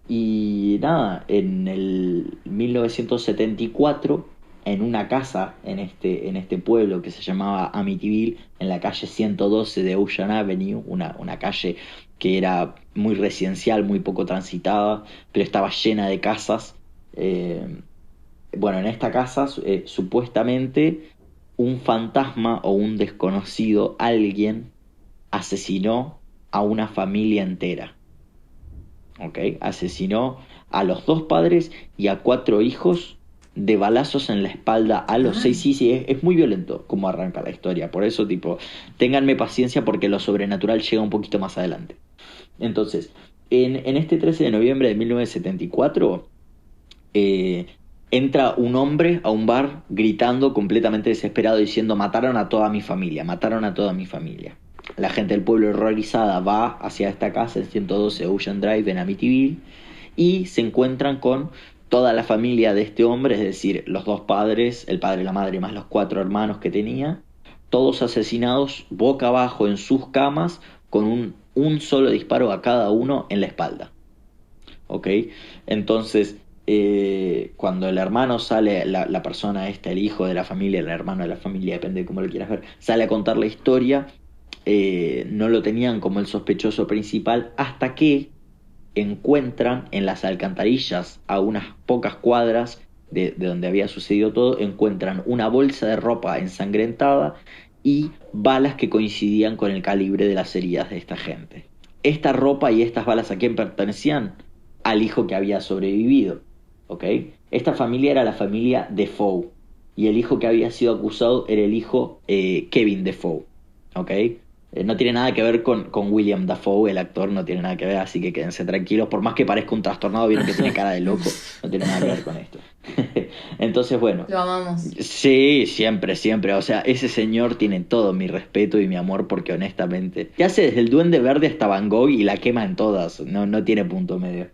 y nada, en el 1974, en una casa en este pueblo que se llamaba Amityville, en la calle 112 de Ocean Avenue, una calle que era muy residencial, muy poco transitada, pero estaba llena de casas. Bueno, en esta casa supuestamente un fantasma o un desconocido, alguien, asesinó a una familia entera. ¿Ok? Asesinó a los 2 padres y a 4 hijos de balazos en la espalda a los 6. Sí, sí, es muy violento como arranca la historia. Por eso, tipo, ténganme paciencia porque lo sobrenatural llega un poquito más adelante. Entonces, en este 13 de noviembre de 1974, entra un hombre a un bar gritando completamente desesperado diciendo: mataron a toda mi familia, mataron a toda mi familia. La gente del pueblo horrorizada va hacia esta casa en 112 Ocean Drive en Amityville y se encuentran con toda la familia de este hombre, es decir, los 2 padres, el padre y la madre más los 4 hermanos que tenía, todos asesinados boca abajo en sus camas con un solo disparo a cada uno en la espalda. ¿Ok? Entonces, cuando el hermano sale, la persona esta, el hijo de la familia, el hermano de la familia, depende de cómo lo quieras ver, sale a contar la historia, no lo tenían como el sospechoso principal hasta que encuentran en las alcantarillas, a unas pocas cuadras de donde había sucedido todo, encuentran una bolsa de ropa ensangrentada y balas que coincidían con el calibre de las heridas de esta gente. Esta ropa y estas balas, ¿a quién pertenecían? Al hijo que había sobrevivido, ¿ok? Esta familia era la familia Defoe y el hijo que había sido acusado era el hijo Kevin Defoe, ¿ok? No tiene nada que ver con William Dafoe, el actor, no tiene nada que ver, así que quédense tranquilos. Por más que parezca un trastornado, vieron que tiene cara de loco, no tiene nada que ver con esto. Entonces, bueno. Lo amamos. Sí, siempre, siempre. O sea, ese señor tiene todo mi respeto y mi amor porque honestamente te hace desde el Duende Verde hasta Van Gogh y la quema en todas. No tiene punto medio.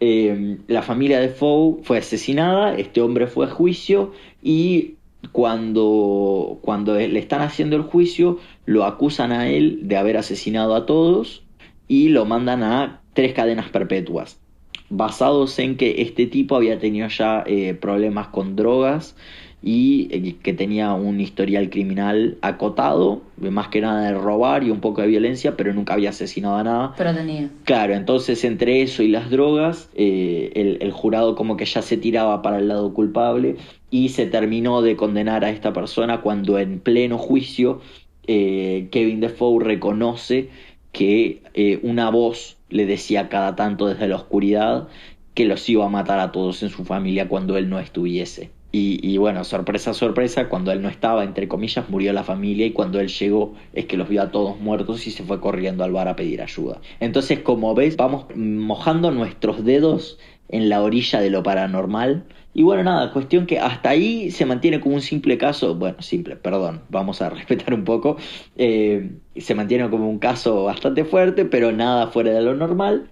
La familia Defoe fue asesinada, este hombre fue a juicio y cuando le están haciendo el juicio lo acusan a él de haber asesinado a todos y lo mandan a 3 cadenas perpetuas, basados en que este tipo había tenido ya problemas con drogas y que tenía un historial criminal acotado, más que nada de robar y un poco de violencia, pero nunca había asesinado a nada. Pero tenía. Claro, entonces entre eso y las drogas, el jurado como que ya se tiraba para el lado culpable y se terminó de condenar a esta persona cuando en pleno juicio Kevin Defoe reconoce que una voz le decía cada tanto desde la oscuridad que los iba a matar a todos en su familia cuando él no estuviese. Y bueno, sorpresa, sorpresa, cuando él no estaba, entre comillas, murió la familia y cuando él llegó es que los vio a todos muertos y se fue corriendo al bar a pedir ayuda. Entonces, como ves, vamos mojando nuestros dedos en la orilla de lo paranormal. Y bueno, nada, cuestión que hasta ahí se mantiene como un simple caso, bueno, simple, perdón, vamos a respetar un poco, se mantiene como un caso bastante fuerte, pero nada fuera de lo normal.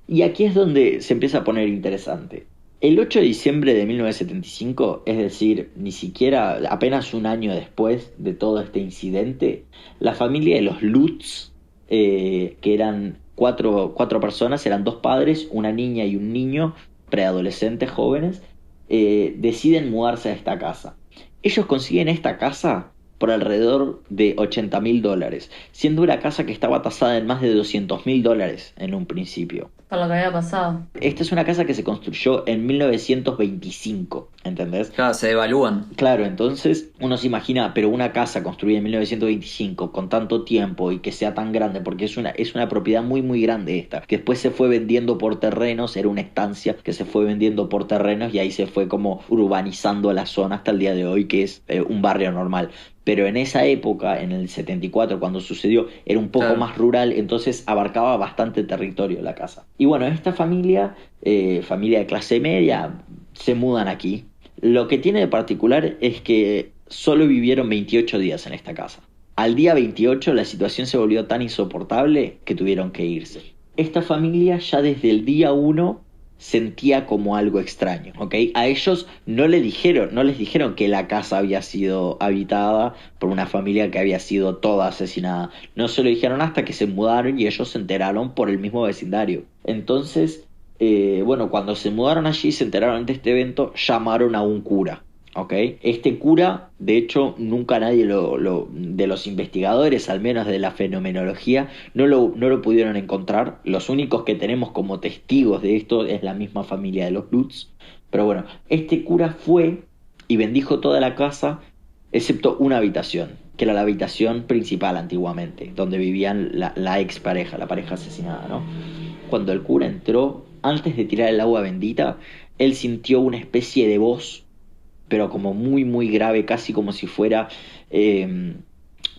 Y aquí es donde se empieza a poner interesante. El 8 de diciembre de 1975, es decir, ni siquiera apenas un año después de todo este incidente, la familia de los Lutz, que eran cuatro personas, eran 2 padres, una niña y un niño, preadolescentes jóvenes, deciden mudarse a esta casa. Ellos consiguen esta casa por alrededor de $80.000, siendo una casa que estaba tasada en más de $200.000 en un principio. Por lo que había pasado. Esta es una casa que se construyó en 1925, ¿entendés? Claro, se devalúan. Claro, entonces uno se imagina, pero una casa construida en 1925 con tanto tiempo y que sea tan grande, porque es una propiedad muy muy grande esta, que después se fue vendiendo por terrenos, era una estancia que se fue vendiendo por terrenos y ahí se fue como urbanizando la zona hasta el día de hoy, que es un barrio normal. Pero en esa época, en el 74, cuando sucedió, era un poco más rural, entonces abarcaba bastante territorio la casa. Y bueno, esta familia de clase media, se mudan aquí. Lo que tiene de particular es que solo vivieron 28 días en esta casa. Al día 28 la situación se volvió tan insoportable que tuvieron que irse. Esta familia ya desde el día 1 sentía como algo extraño, ¿ok? A ellos no les dijeron que la casa había sido habitada por una familia que había sido toda asesinada. No se lo dijeron hasta que se mudaron y ellos se enteraron por el mismo vecindario. Entonces, bueno, cuando se mudaron allí, se enteraron de este evento, llamaron a un cura. ¿Ok? Este cura, de hecho, nunca nadie de los investigadores, al menos de la fenomenología, no lo pudieron encontrar. Los únicos que tenemos como testigos de esto es la misma familia de los Lutz. Pero bueno, este cura fue y bendijo toda la casa, excepto una habitación, que era la habitación principal antiguamente, donde vivían la expareja, la pareja asesinada, ¿no? Cuando el cura entró, antes de tirar el agua bendita, él sintió una especie de voz, pero como muy, muy grave, casi como si fuera...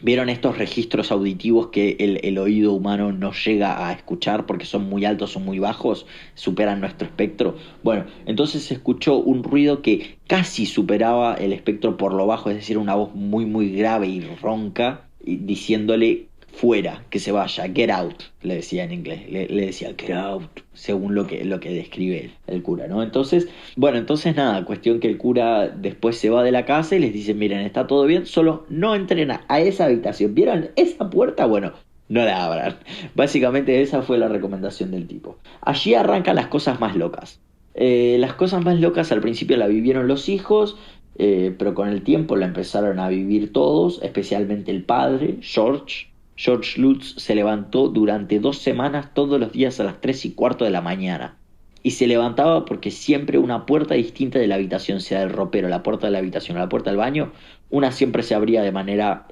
¿Vieron estos registros auditivos que el oído humano no llega a escuchar porque son muy altos o muy bajos? Superan nuestro espectro. Bueno, entonces se escuchó un ruido que casi superaba el espectro por lo bajo, es decir, una voz muy, muy grave y ronca, diciéndole fuera, que se vaya, get out, le decía en inglés, le decía get out, según lo que describe el cura, ¿no? Entonces, bueno, entonces nada, cuestión que el cura después se va de la casa y les dice, miren, está todo bien, solo no entren a esa habitación, ¿vieron esa puerta? Bueno, no la abran. Básicamente esa fue la recomendación del tipo. Allí arrancan las cosas más locas. Las cosas más locas al principio la vivieron los hijos, pero con el tiempo la empezaron a vivir todos, especialmente el padre, George. George Lutz se levantó durante 2 semanas todos los días a las 3:15 de la mañana. Y se levantaba porque siempre una puerta distinta de la habitación, sea del ropero, la puerta de la habitación o la puerta del baño, una siempre se abría de manera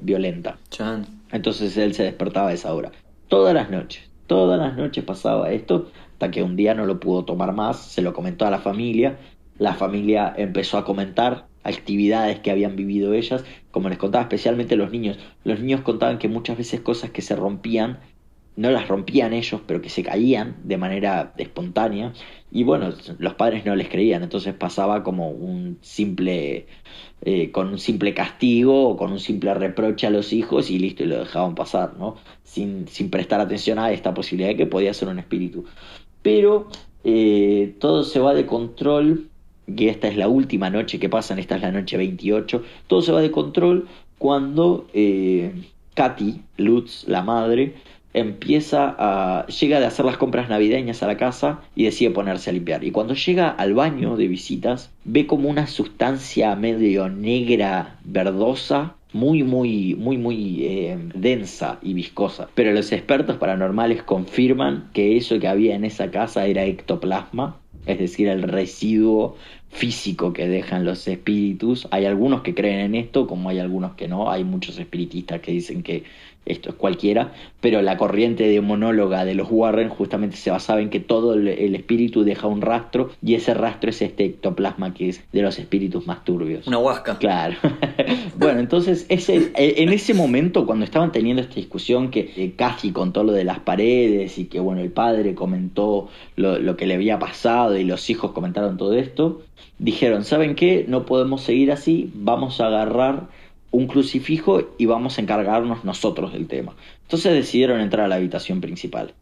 violenta. Chan. Entonces él se despertaba a esa hora. Todas las noches pasaba esto, hasta que un día no lo pudo tomar más, se lo comentó a la familia empezó a comentar actividades que habían vivido ellas, como les contaba, especialmente los niños. Los niños contaban que muchas veces cosas que se rompían, no las rompían ellos, pero que se caían de manera espontánea, y bueno, los padres no les creían, entonces pasaba como con un simple castigo o con un simple reproche a los hijos y listo, y lo dejaban pasar, ¿no? Sin prestar atención a esta posibilidad de que podía ser un espíritu. Pero todo se va de control, que esta es la última noche que pasan, esta es la noche 28, todo se va de control cuando Katy Lutz, la madre, llega de hacer las compras navideñas a la casa y decide ponerse a limpiar. Y cuando llega al baño de visitas, ve como una sustancia medio negra, verdosa, muy, muy, muy, muy densa y viscosa. Pero los expertos paranormales confirman que eso que había en esa casa era ectoplasma, es decir, el residuo físico que dejan los espíritus. Hay algunos que creen en esto, como hay algunos que no. Hay muchos espiritistas que dicen que esto es cualquiera, pero la corriente demonóloga de los Warren justamente se basaba en que todo el espíritu deja un rastro, y ese rastro es este ectoplasma que es de los espíritus más turbios. Una huasca. Claro. Bueno, entonces en ese momento, cuando estaban teniendo esta discusión, que Cathy contó lo de las paredes y que bueno, el padre comentó lo que le había pasado y los hijos comentaron todo esto, dijeron, ¿saben qué? No podemos seguir así, vamos a agarrar un crucifijo y vamos a encargarnos nosotros del tema. Entonces decidieron entrar a la habitación principal,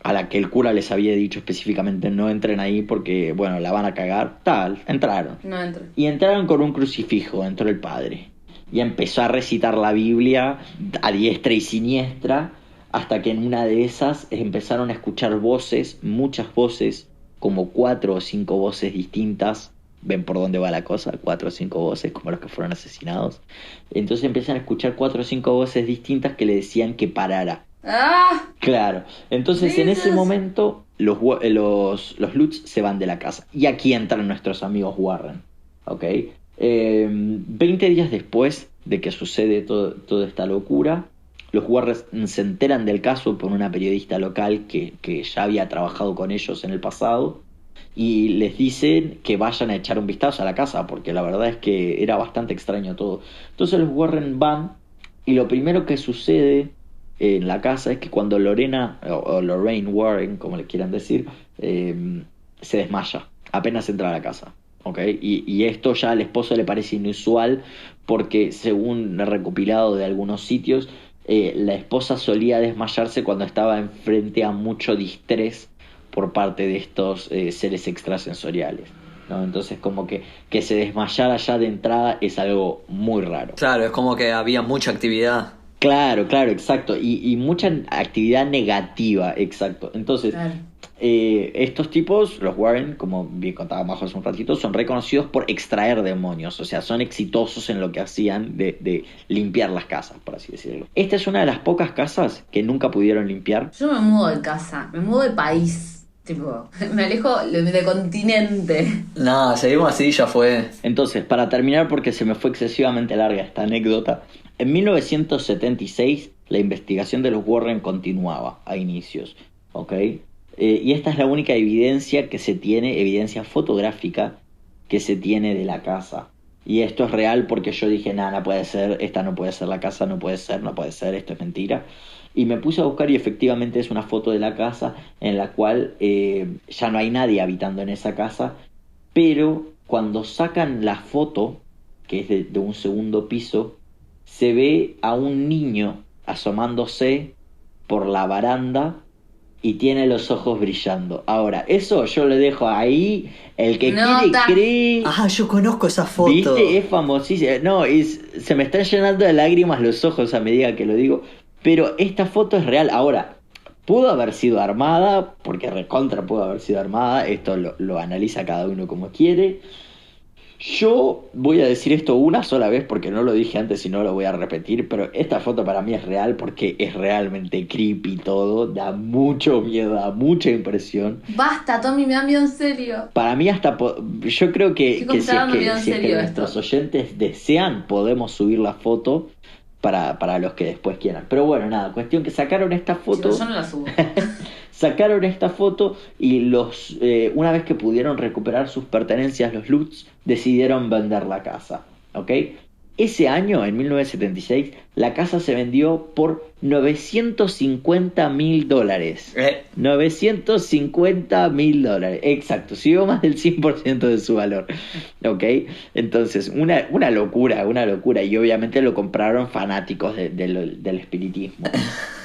a la que el cura les había dicho específicamente no entren ahí porque, bueno, la van a cagar. Entraron. No entro. Y entraron con un crucifijo, entró el padre. Y empezó a recitar la Biblia a diestra y siniestra, hasta que en una de esas empezaron a escuchar voces, muchas voces, como 4 o 5 voces distintas. Ven por dónde va la cosa, 4 o 5 voces como los que fueron asesinados. Entonces empiezan a escuchar 4 o 5 voces distintas que le decían que parara. ¡Ah! Claro, entonces en ese momento los Lutz se van de la casa. Y aquí entran nuestros amigos Warren, ¿ok? 20 días después de que sucede toda esta locura, los Warren se enteran del caso por una periodista local que ya había trabajado con ellos en el pasado, y les dicen que vayan a echar un vistazo a la casa, porque la verdad es que era bastante extraño todo. Entonces los Warren van, y lo primero que sucede en la casa es que cuando Lorraine Warren, como le quieran decir, se desmaya apenas entra a la casa, ¿ok? Y esto ya al esposo le parece inusual, porque según el recopilado de algunos sitios, la esposa solía desmayarse cuando estaba enfrente a mucho distrés por parte de estos seres extrasensoriales, ¿no? Entonces como que se desmayara ya de entrada es algo muy raro. Claro, es como que había mucha actividad. Claro, exacto. Y mucha actividad negativa, exacto. Entonces, Claro. estos tipos, los Warren, como bien contaba Majo hace un ratito, son reconocidos por extraer demonios. O sea, son exitosos en lo que hacían de limpiar las casas, por así decirlo. Esta es una de las pocas casas que nunca pudieron limpiar. Yo me mudo de casa, me mudo de país. Tipo, me alejo de continente. No, seguimos así, ya fue. Entonces, para terminar, porque se me fue excesivamente larga esta anécdota, en 1976 la investigación de los Warren continuaba a inicios, ¿ok? Y esta es la única evidencia que se tiene, evidencia fotográfica que se tiene de la casa. Y esto es real porque yo dije, nada, no puede ser, esta no puede ser la casa, no puede ser, esto es mentira. Y me puse a buscar y efectivamente es una foto de la casa en la cual ya no hay nadie habitando en esa casa, pero cuando sacan la foto, que es de un segundo piso, se ve a un niño asomándose por la baranda y tiene los ojos brillando. Ahora, eso yo le dejo ahí, el que quiere cree. Ah, yo conozco esa foto. ¿Viste? Es famosísima. No, se me están llenando de lágrimas los ojos a medida que lo digo. Pero esta foto es real. Ahora, pudo haber sido armada, porque recontra pudo haber sido armada. Esto lo analiza cada uno como quiere. Yo voy a decir esto una sola vez porque no lo dije antes y no lo voy a repetir, pero esta foto para mí es real porque es realmente creepy todo, da mucho miedo, da mucha impresión. Basta, Tommy, me da miedo en serio. Para mí hasta, yo creo que si es que esto. nuestros oyentes desean, podemos subir la foto para los que después quieran. Pero bueno, nada, cuestión que sacaron esta foto. Chicos, yo no la subo. Sacaron esta foto y una vez que pudieron recuperar sus pertenencias, los Lutz decidieron vender la casa, ¿ok? Ese año, en 1976, la casa se vendió por $950,000. $950,000, exacto, subió más del 100% de su valor, ¿ok? Entonces, una locura, y obviamente lo compraron fanáticos del espiritismo.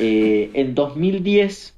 En 2010...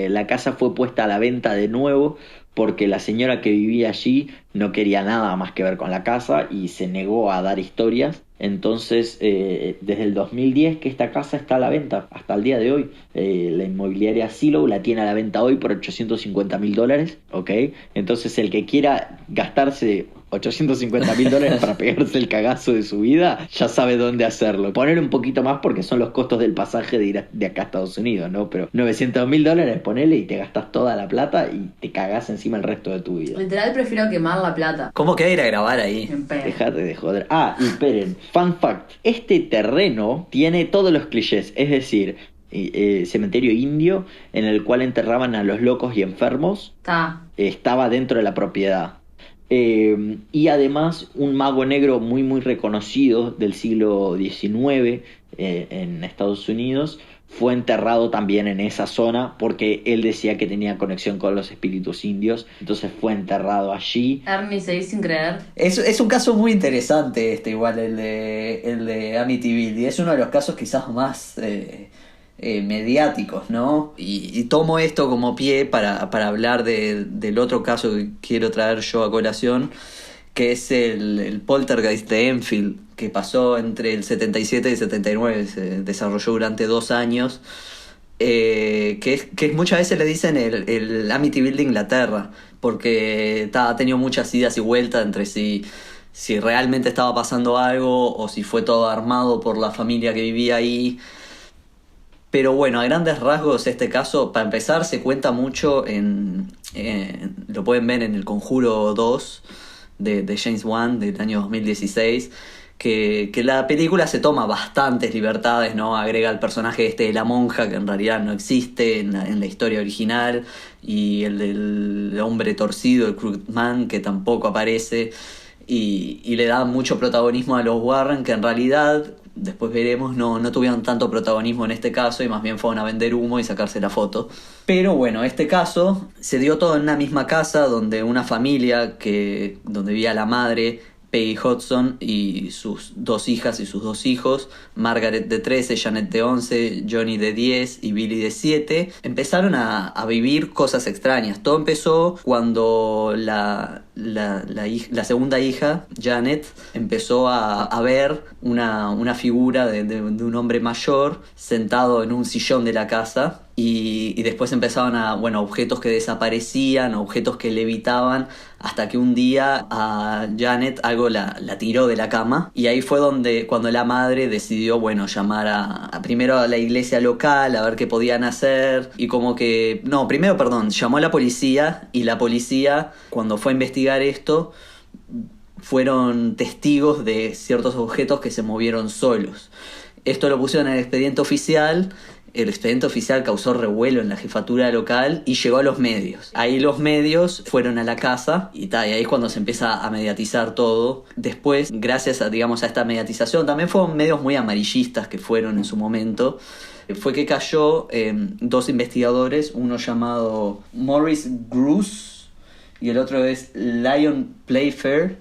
la casa fue puesta a la venta de nuevo porque la señora que vivía allí no quería nada más que ver con la casa y se negó a dar historias. Entonces, desde el 2010 que esta casa está a la venta, hasta el día de hoy. La inmobiliaria Zillow la tiene a la venta hoy por $850,000, ¿ok? Entonces, el que quiera gastarse $850,000 para pegarse el cagazo de su vida, ya sabe dónde hacerlo. Poner un poquito más porque son los costos del pasaje de ir de acá a Estados Unidos, ¿no? Pero $900,000 ponele y te gastas toda la plata y te cagás encima el resto de tu vida. Literal prefiero quemar la plata. ¿Cómo queda ir a grabar ahí? Dejate de joder. Ah, y esperen, fun fact, este terreno tiene todos los clichés, es decir, cementerio indio en el cual enterraban a los locos y enfermos, estaba dentro de la propiedad. Y además un mago negro muy muy reconocido del siglo XIX en Estados Unidos fue enterrado también en esa zona porque él decía que tenía conexión con los espíritus indios, entonces fue enterrado allí. Ernie, seguís sin creer. Es un caso muy interesante igual el de Amityville, y es uno de los casos quizás más mediáticos, ¿no? Y tomo esto como pie para hablar del otro caso que quiero traer yo a colación, que es el poltergeist de Enfield, que pasó entre el 77 y el 79, se desarrolló durante 2 años, que muchas veces le dicen el Amityville de Inglaterra, porque ha tenido muchas idas y vueltas entre si realmente estaba pasando algo o si fue todo armado por la familia que vivía ahí. Pero bueno, a grandes rasgos este caso, para empezar, se cuenta mucho lo pueden ver en El Conjuro 2 de James Wan del año 2016, que la película se toma bastantes libertades, ¿no? Agrega el personaje de la monja, que en realidad no existe en la historia original, y el del hombre torcido, el Crooked Man, que tampoco aparece, y le da mucho protagonismo a los Warren, que en realidad, después veremos, no tuvieron tanto protagonismo en este caso y más bien fueron a vender humo y sacarse la foto. Pero bueno, este caso se dio todo en una misma casa donde una familia donde vivía la madre Peggy Hudson y sus 2 hijas y sus 2 hijos, Margaret de 13, Janet de 11, Johnny de 10 y Billy de 7, empezaron a vivir cosas extrañas. Todo empezó cuando la segunda hija, Janet, empezó a ver una figura de un hombre mayor sentado en un sillón de la casa. Y después empezaban objetos que desaparecían, objetos que levitaban, hasta que un día a Janet algo la tiró de la cama. Y ahí fue cuando la madre decidió, llamar primero a la iglesia local, a ver qué podían hacer. Y llamó a la policía, y la policía, cuando fue a investigar esto, fueron testigos de ciertos objetos que se movieron solos. Esto lo pusieron en el expediente oficial. El expediente oficial causó revuelo en la jefatura local y llegó a los medios. Ahí los medios fueron a la casa y ahí es cuando se empieza a mediatizar todo. Después, gracias a esta mediatización, también fueron medios muy amarillistas que fueron en su momento, fue que cayó 2 investigadores, uno llamado Maurice Grosse y el otro es Lyon Playfair.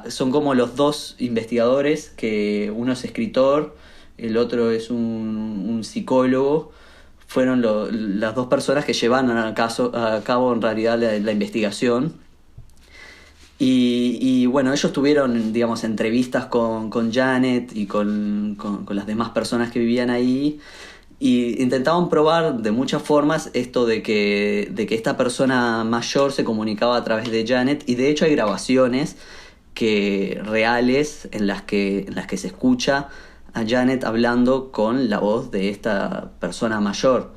Son como los 2 investigadores, que uno es escritor, el otro es un psicólogo. Fueron las 2 personas que llevaron a cabo en realidad la investigación. Y ellos tuvieron, entrevistas con Janet y con las demás personas que vivían ahí, y intentaban probar de muchas formas esto de que esta persona mayor se comunicaba a través de Janet. Y de hecho hay grabaciones reales en las que se escucha a Janet hablando con la voz de esta persona mayor.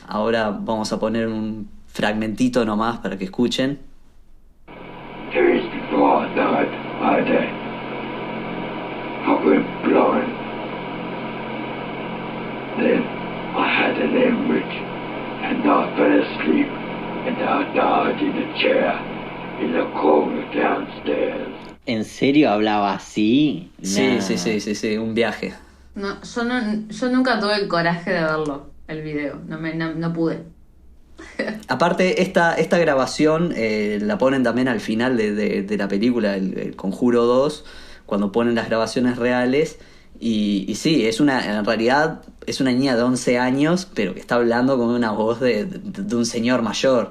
Ahora vamos a poner un fragmentito nomás para que escuchen. Days before I died, I went blind. Then I had an hemorrhage, and I fell asleep, and I died in a chair in the corner downstairs. ¿En serio hablaba así? Sí, Nah. sí, un viaje. No, yo nunca tuve el coraje de verlo, el video. No pude. Aparte, esta grabación la ponen también al final de la película, el Conjuro 2, cuando ponen las grabaciones reales. Y sí, en realidad es una niña de 11 años, pero que está hablando con una voz de un señor mayor.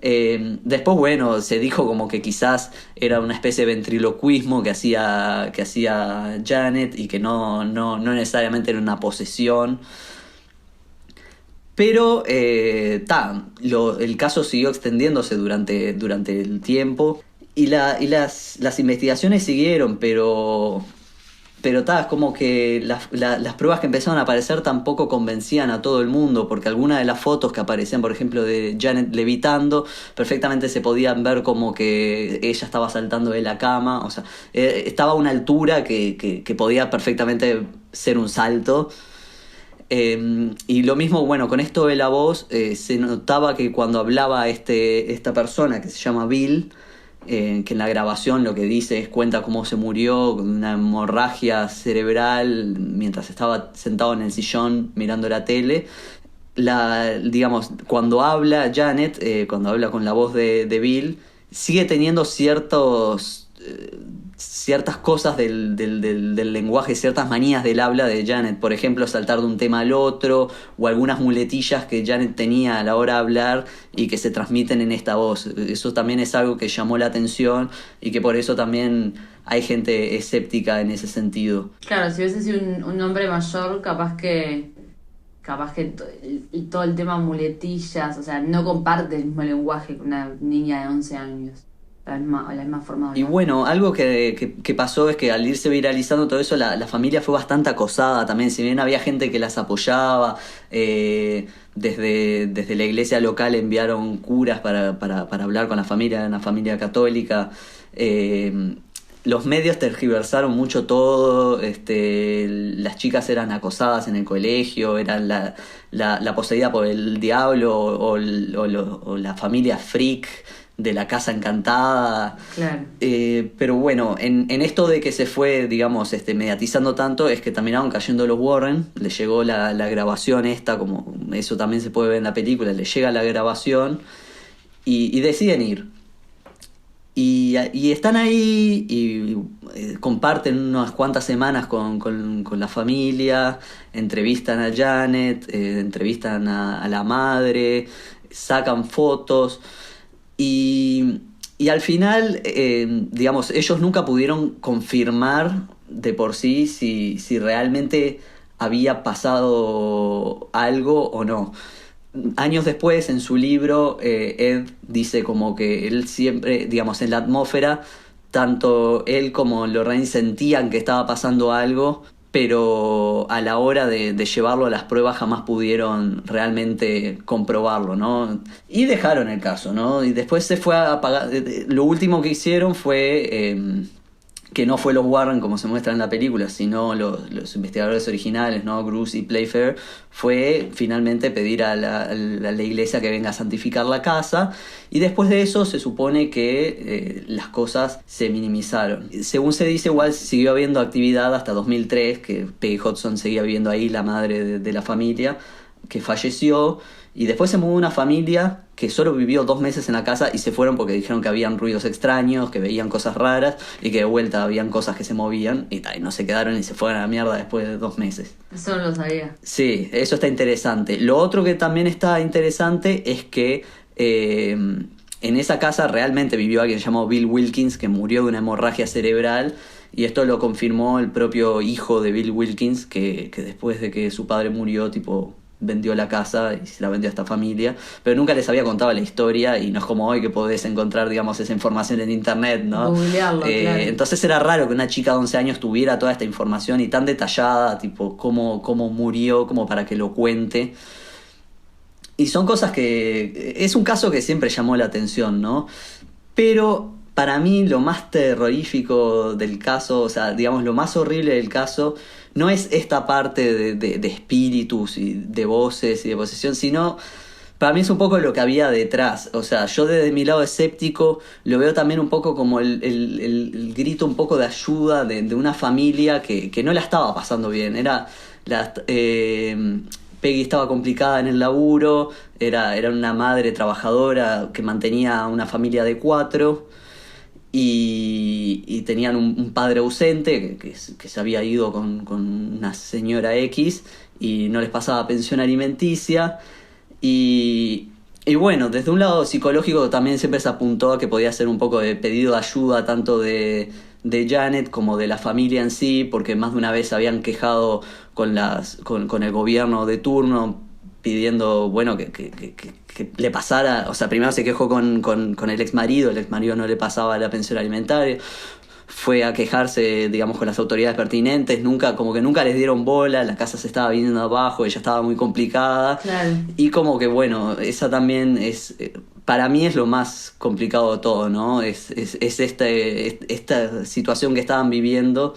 Después, se dijo como que quizás era una especie de ventriloquismo que hacía Janet, y que no necesariamente era una posesión. Pero el caso siguió extendiéndose durante el tiempo, y las investigaciones siguieron, pero es como que las pruebas que empezaron a aparecer tampoco convencían a todo el mundo, porque algunas de las fotos que aparecían, por ejemplo, de Janet levitando, perfectamente se podían ver como que ella estaba saltando de la cama. O sea, estaba a una altura que podía perfectamente ser un salto. Y lo mismo, con esto de la voz, se notaba que cuando hablaba esta persona que se llama Bill, que en la grabación lo que dice cuenta cómo se murió con una hemorragia cerebral mientras estaba sentado en el sillón mirando la tele. Cuando habla Janet, cuando habla con la voz de Bill, sigue teniendo ciertas cosas del lenguaje, ciertas manías del habla de Janet. Por ejemplo, saltar de un tema al otro, o algunas muletillas que Janet tenía a la hora de hablar y que se transmiten en esta voz. Eso también es algo que llamó la atención, y que por eso también hay gente escéptica en ese sentido. Claro, si hubiese sido un hombre mayor, capaz que todo el tema muletillas, o sea, no comparte el mismo lenguaje que una niña de 11 años. La misma forma de hablar. Y algo que pasó es que al irse viralizando todo eso, la familia fue bastante acosada también. Si bien había gente que las apoyaba, desde la iglesia local enviaron curas para hablar con la familia, una familia católica. Los medios tergiversaron mucho todo. Las chicas eran acosadas en el colegio, eran la poseída por el diablo, o la familia freak de la casa encantada. Claro. Pero en esto de que se fue, mediatizando tanto, es que terminaron cayendo los Warren. Le llegó la grabación como eso también se puede ver en la película, le llega la grabación y deciden ir. Y están ahí y comparten unas cuantas semanas con la familia, entrevistan a Janet, entrevistan a la madre, sacan fotos y al final, digamos, ellos nunca pudieron confirmar de por sí si realmente había pasado algo o no. Años después, en su libro, Ed dice como que él siempre, digamos, en la atmósfera, tanto él como Lorraine sentían que estaba pasando algo, pero a la hora de llevarlo a las pruebas jamás pudieron realmente comprobarlo, ¿no? Y dejaron el caso, ¿no? Y después se fue a apagar. Lo último que hicieron fue que no fue los Warren como se muestra en la película, sino los investigadores originales, ¿no? Bruce y Playfair, fue finalmente pedir a la iglesia que venga a santificar la casa, y después de eso se supone que las cosas se minimizaron. Según se dice, igual siguió habiendo actividad hasta 2003, que Peggy Hudson seguía viviendo ahí, la madre de la familia, que falleció, y después se mudó una familia que solo vivió 2 meses en la casa y se fueron porque dijeron que habían ruidos extraños, que veían cosas raras y que de vuelta habían cosas que se movían y no se quedaron y se fueron a la mierda después de 2 meses. Eso no lo sabía. Sí, eso está interesante. Lo otro que también está interesante es que en esa casa realmente vivió alguien llamado Bill Wilkins, que murió de una hemorragia cerebral, y esto lo confirmó el propio hijo de Bill Wilkins, que después de que su padre murió, tipo, vendió la casa y se la vendió a esta familia, pero nunca les había contado la historia, y no es como hoy que podés encontrar, digamos, esa información en internet, ¿no? Googlearlo, claro. Entonces era raro que una chica de 11 años tuviera toda esta información y tan detallada, tipo cómo murió, como para que lo cuente. Y son cosas que... Es un caso que siempre llamó la atención, ¿no? Pero para mí lo más terrorífico del caso, o sea, digamos, lo más horrible del caso, no es esta parte de espíritus y de voces y de posesión, sino para mí es un poco lo que había detrás. O sea, yo desde mi lado escéptico lo veo también un poco como el grito un poco de ayuda de una familia que no la estaba pasando bien. Peggy estaba complicada en el laburo, era una madre trabajadora que mantenía una familia de 4. Y tenían un padre ausente que se había ido con una señora X y no les pasaba pensión alimenticia, y bueno, desde un lado psicológico también siempre se apuntó a que podía ser un poco de pedido de ayuda tanto de Janet como de la familia en sí, porque más de una vez habían quejado con el gobierno de turno pidiendo, bueno, que le pasara. O sea, primero se quejó con el exmarido no le pasaba la pensión alimentaria, fue a quejarse, digamos, con las autoridades pertinentes, nunca les dieron bola, la casa se estaba viniendo abajo, ella estaba muy complicada. Claro. Y como que, bueno, esa también es, para mí es lo más complicado de todo, ¿no? Es esta situación que estaban viviendo,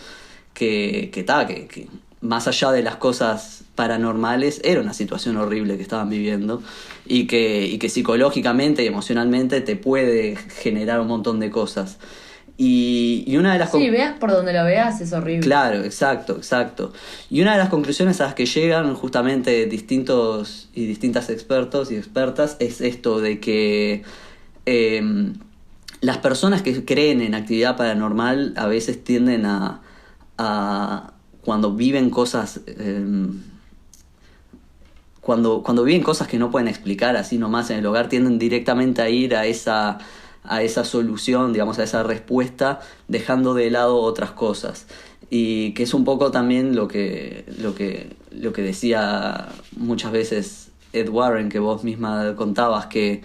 que más allá de las cosas paranormales, era una situación horrible que estaban viviendo, y que psicológicamente y emocionalmente te puede generar un montón de cosas. Y una de las veas por donde lo veas, es horrible. Claro, exacto. Y una de las conclusiones a las que llegan justamente distintas expertos y expertas es esto de que las personas que creen en actividad paranormal a veces tienden a cuando viven cosas cuando viven cosas que no pueden explicar así nomás en el hogar, tienden directamente a ir a esa solución, digamos, a esa respuesta, dejando de lado otras cosas. Y que es un poco también lo que decía muchas veces Ed Warren, que vos misma contabas, que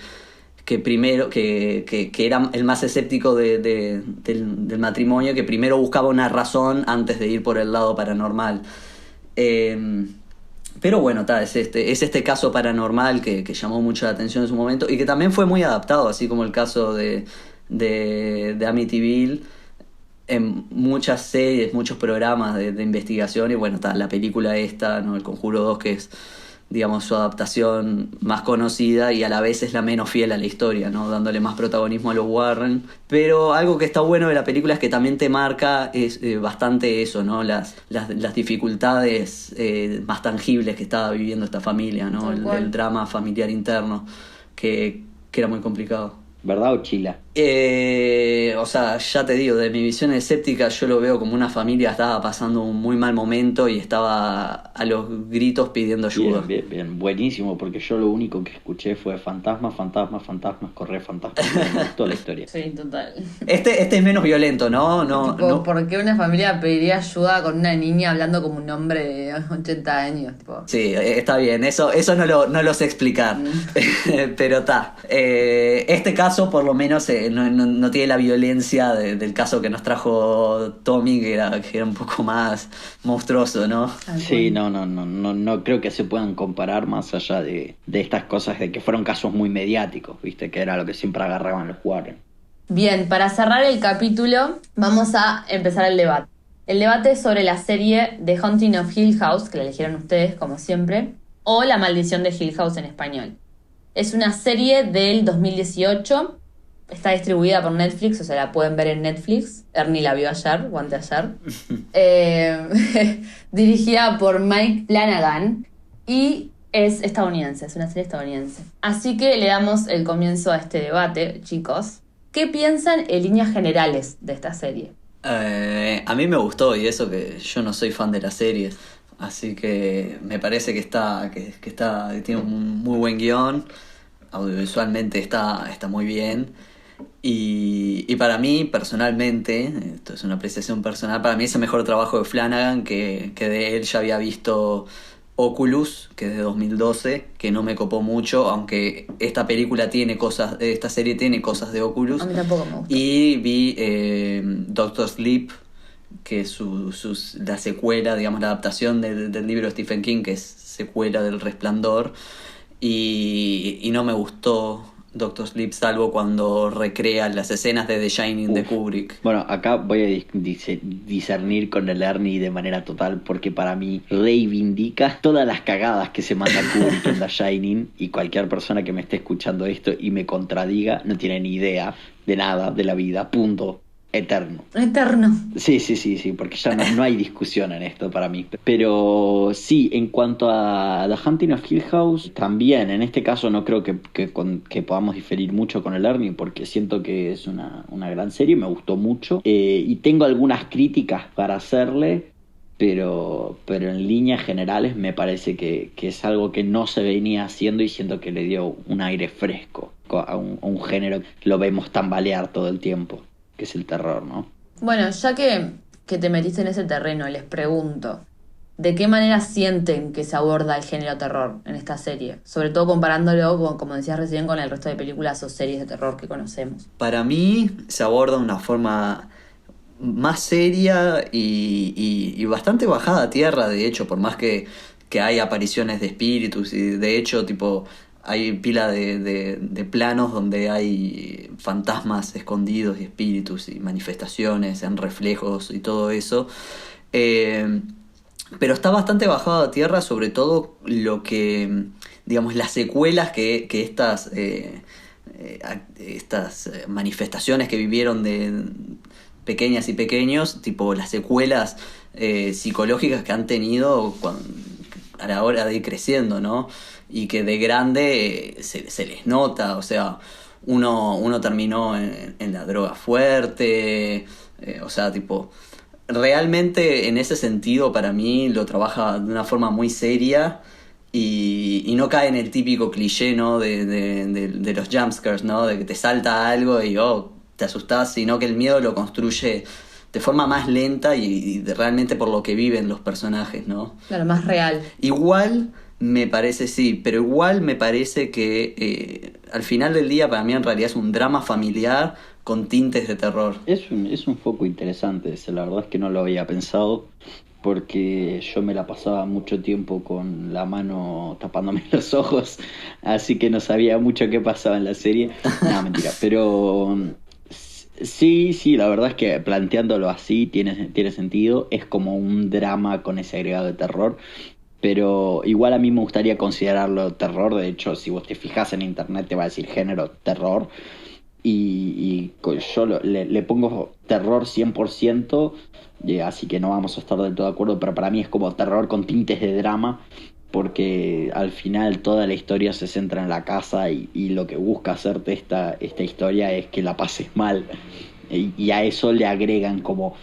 primero que era el más escéptico del matrimonio, que primero buscaba una razón antes de ir por el lado paranormal. Pero bueno, es este caso paranormal que llamó mucho la atención en su momento, y que también fue muy adaptado, así como el caso de Amityville, en muchas series, muchos programas de investigación. Y bueno, la película esta, ¿no? El Conjuro 2, que es, digamos, su adaptación más conocida y a la vez es la menos fiel a la historia, ¿no? Dándole más protagonismo a los Warren. Pero algo que está bueno de la película es que también te marca bastante eso, ¿no? Las dificultades más tangibles que estaba viviendo esta familia, ¿no? El drama familiar interno, que era muy complicado. ¿Verdad o chila? O sea, ya te digo, de mi visión escéptica yo lo veo como una familia estaba pasando un muy mal momento y estaba a los gritos pidiendo ayuda. Bien, bien, bien, buenísimo, porque yo lo único que escuché fue fantasmas, fantasmas, fantasmas, correr fantasmas. Me gustó la historia. Sí, total. Este es menos violento, ¿no? No, Tipo, no. ¿por qué una familia pediría ayuda con una niña hablando como un hombre de 80 años? Tipo, Sí, está bien, eso no lo sé explicar, pero está. Este caso por lo menos no tiene la violencia del caso que nos trajo Tommy, que era un poco más monstruoso, ¿no? Sí, no creo que se puedan comparar más allá de estas cosas de que fueron casos muy mediáticos, ¿viste? Que era lo que siempre agarraban los Warren. Bien, para cerrar el capítulo, vamos a empezar el debate. El debate es sobre la serie The Haunting of Hill House, que la eligieron ustedes, como siempre, o La Maldición de Hill House en español. Es una serie del 2018, está distribuida por Netflix, o sea, la pueden ver en Netflix. Ernie la vio ayer, o anteayer. Dirigida por Mike Flanagan y es estadounidense, es una serie estadounidense. Así que le damos el comienzo a este debate, chicos. ¿Qué piensan en líneas generales de esta serie? A mí me gustó, y eso que yo no soy fan de las series, así que me parece que que tiene un muy buen guión, audiovisualmente está muy bien, y para mí personalmente, esto es una apreciación personal, para mí es el mejor trabajo de Flanagan, que de él ya había visto Oculus, que es de 2012, que no me copó mucho, aunque esta serie tiene cosas de Oculus. A mí tampoco me gusta. Y vi Doctor Sleep, que es la secuela, digamos, la adaptación del libro de Stephen King, que es secuela del Resplandor. Y no me gustó Doctor Sleep, salvo cuando recrea las escenas de The Shining de Kubrick. Bueno, acá voy a discernir con el Ernie de manera total, porque para mí reivindica todas las cagadas que se manda Kubrick en The Shining, y cualquier persona que me esté escuchando esto y me contradiga no tiene ni idea de nada de la vida, punto. Eterno. Sí, porque ya no hay discusión en esto para mí. Pero sí, en cuanto a The Haunting of Hill House, también, en este caso no creo que podamos diferir mucho con el Ernie, porque siento que es una gran serie, me gustó mucho. Y tengo algunas críticas para hacerle, pero en líneas generales me parece que es algo que no se venía haciendo, y siento que le dio un aire fresco a un género que lo vemos tambalear todo el tiempo, que es el terror, ¿no? Bueno, ya que te metiste en ese terreno, les pregunto, ¿de qué manera sienten que se aborda el género terror en esta serie? Sobre todo comparándolo, como decías recién, con el resto de películas o series de terror que conocemos. Para mí se aborda de una forma más seria y bastante bajada a tierra, de hecho, por más que hay apariciones de espíritus, y de hecho, tipo, hay pila de planos donde hay fantasmas escondidos y espíritus y manifestaciones en reflejos y todo eso. Pero está bastante bajado a tierra, sobre todo lo que, digamos, las secuelas que estas manifestaciones que vivieron de pequeñas y pequeños, tipo las secuelas psicológicas que han tenido a la hora de ir creciendo, ¿no? Y que de grande se les nota, o sea, uno terminó en la droga fuerte, o sea, tipo, realmente en ese sentido para mí lo trabaja de una forma muy seria y no cae en el típico cliché, ¿no? de los jumpscares, ¿no? De que te salta algo y te asustás, sino que el miedo lo construye de forma más lenta y realmente por lo que viven los personajes, ¿no? Claro, más real. Igual me parece, sí, pero igual me parece que al final del día para mí en realidad es un drama familiar con tintes de terror. Es un foco interesante ese, la verdad es que no lo había pensado, porque yo me la pasaba mucho tiempo con la mano tapándome los ojos, así que no sabía mucho qué pasaba en la serie. No, mentira, pero sí, la verdad es que planteándolo así tiene sentido, es como un drama con ese agregado de terror. Pero igual a mí me gustaría considerarlo terror. De hecho, si vos te fijas en internet te va a decir género terror, y yo le pongo terror 100%, así que no vamos a estar del todo de acuerdo, pero para mí es como terror con tintes de drama, porque al final toda la historia se centra en la casa y lo que busca hacerte esta historia es que la pases mal. Y a eso le agregan como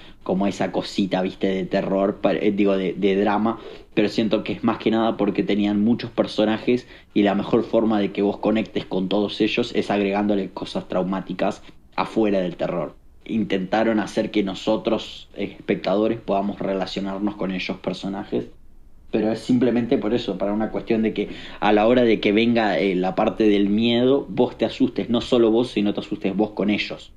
esa cosita, viste, de terror, de drama, pero siento que es más que nada porque tenían muchos personajes y la mejor forma de que vos conectes con todos ellos es agregándole cosas traumáticas afuera del terror. Intentaron hacer que nosotros, espectadores, podamos relacionarnos con esos personajes, pero es simplemente por eso, para una cuestión de que a la hora de que venga la parte del miedo, vos te asustes, no solo vos, sino te asustes vos con ellos.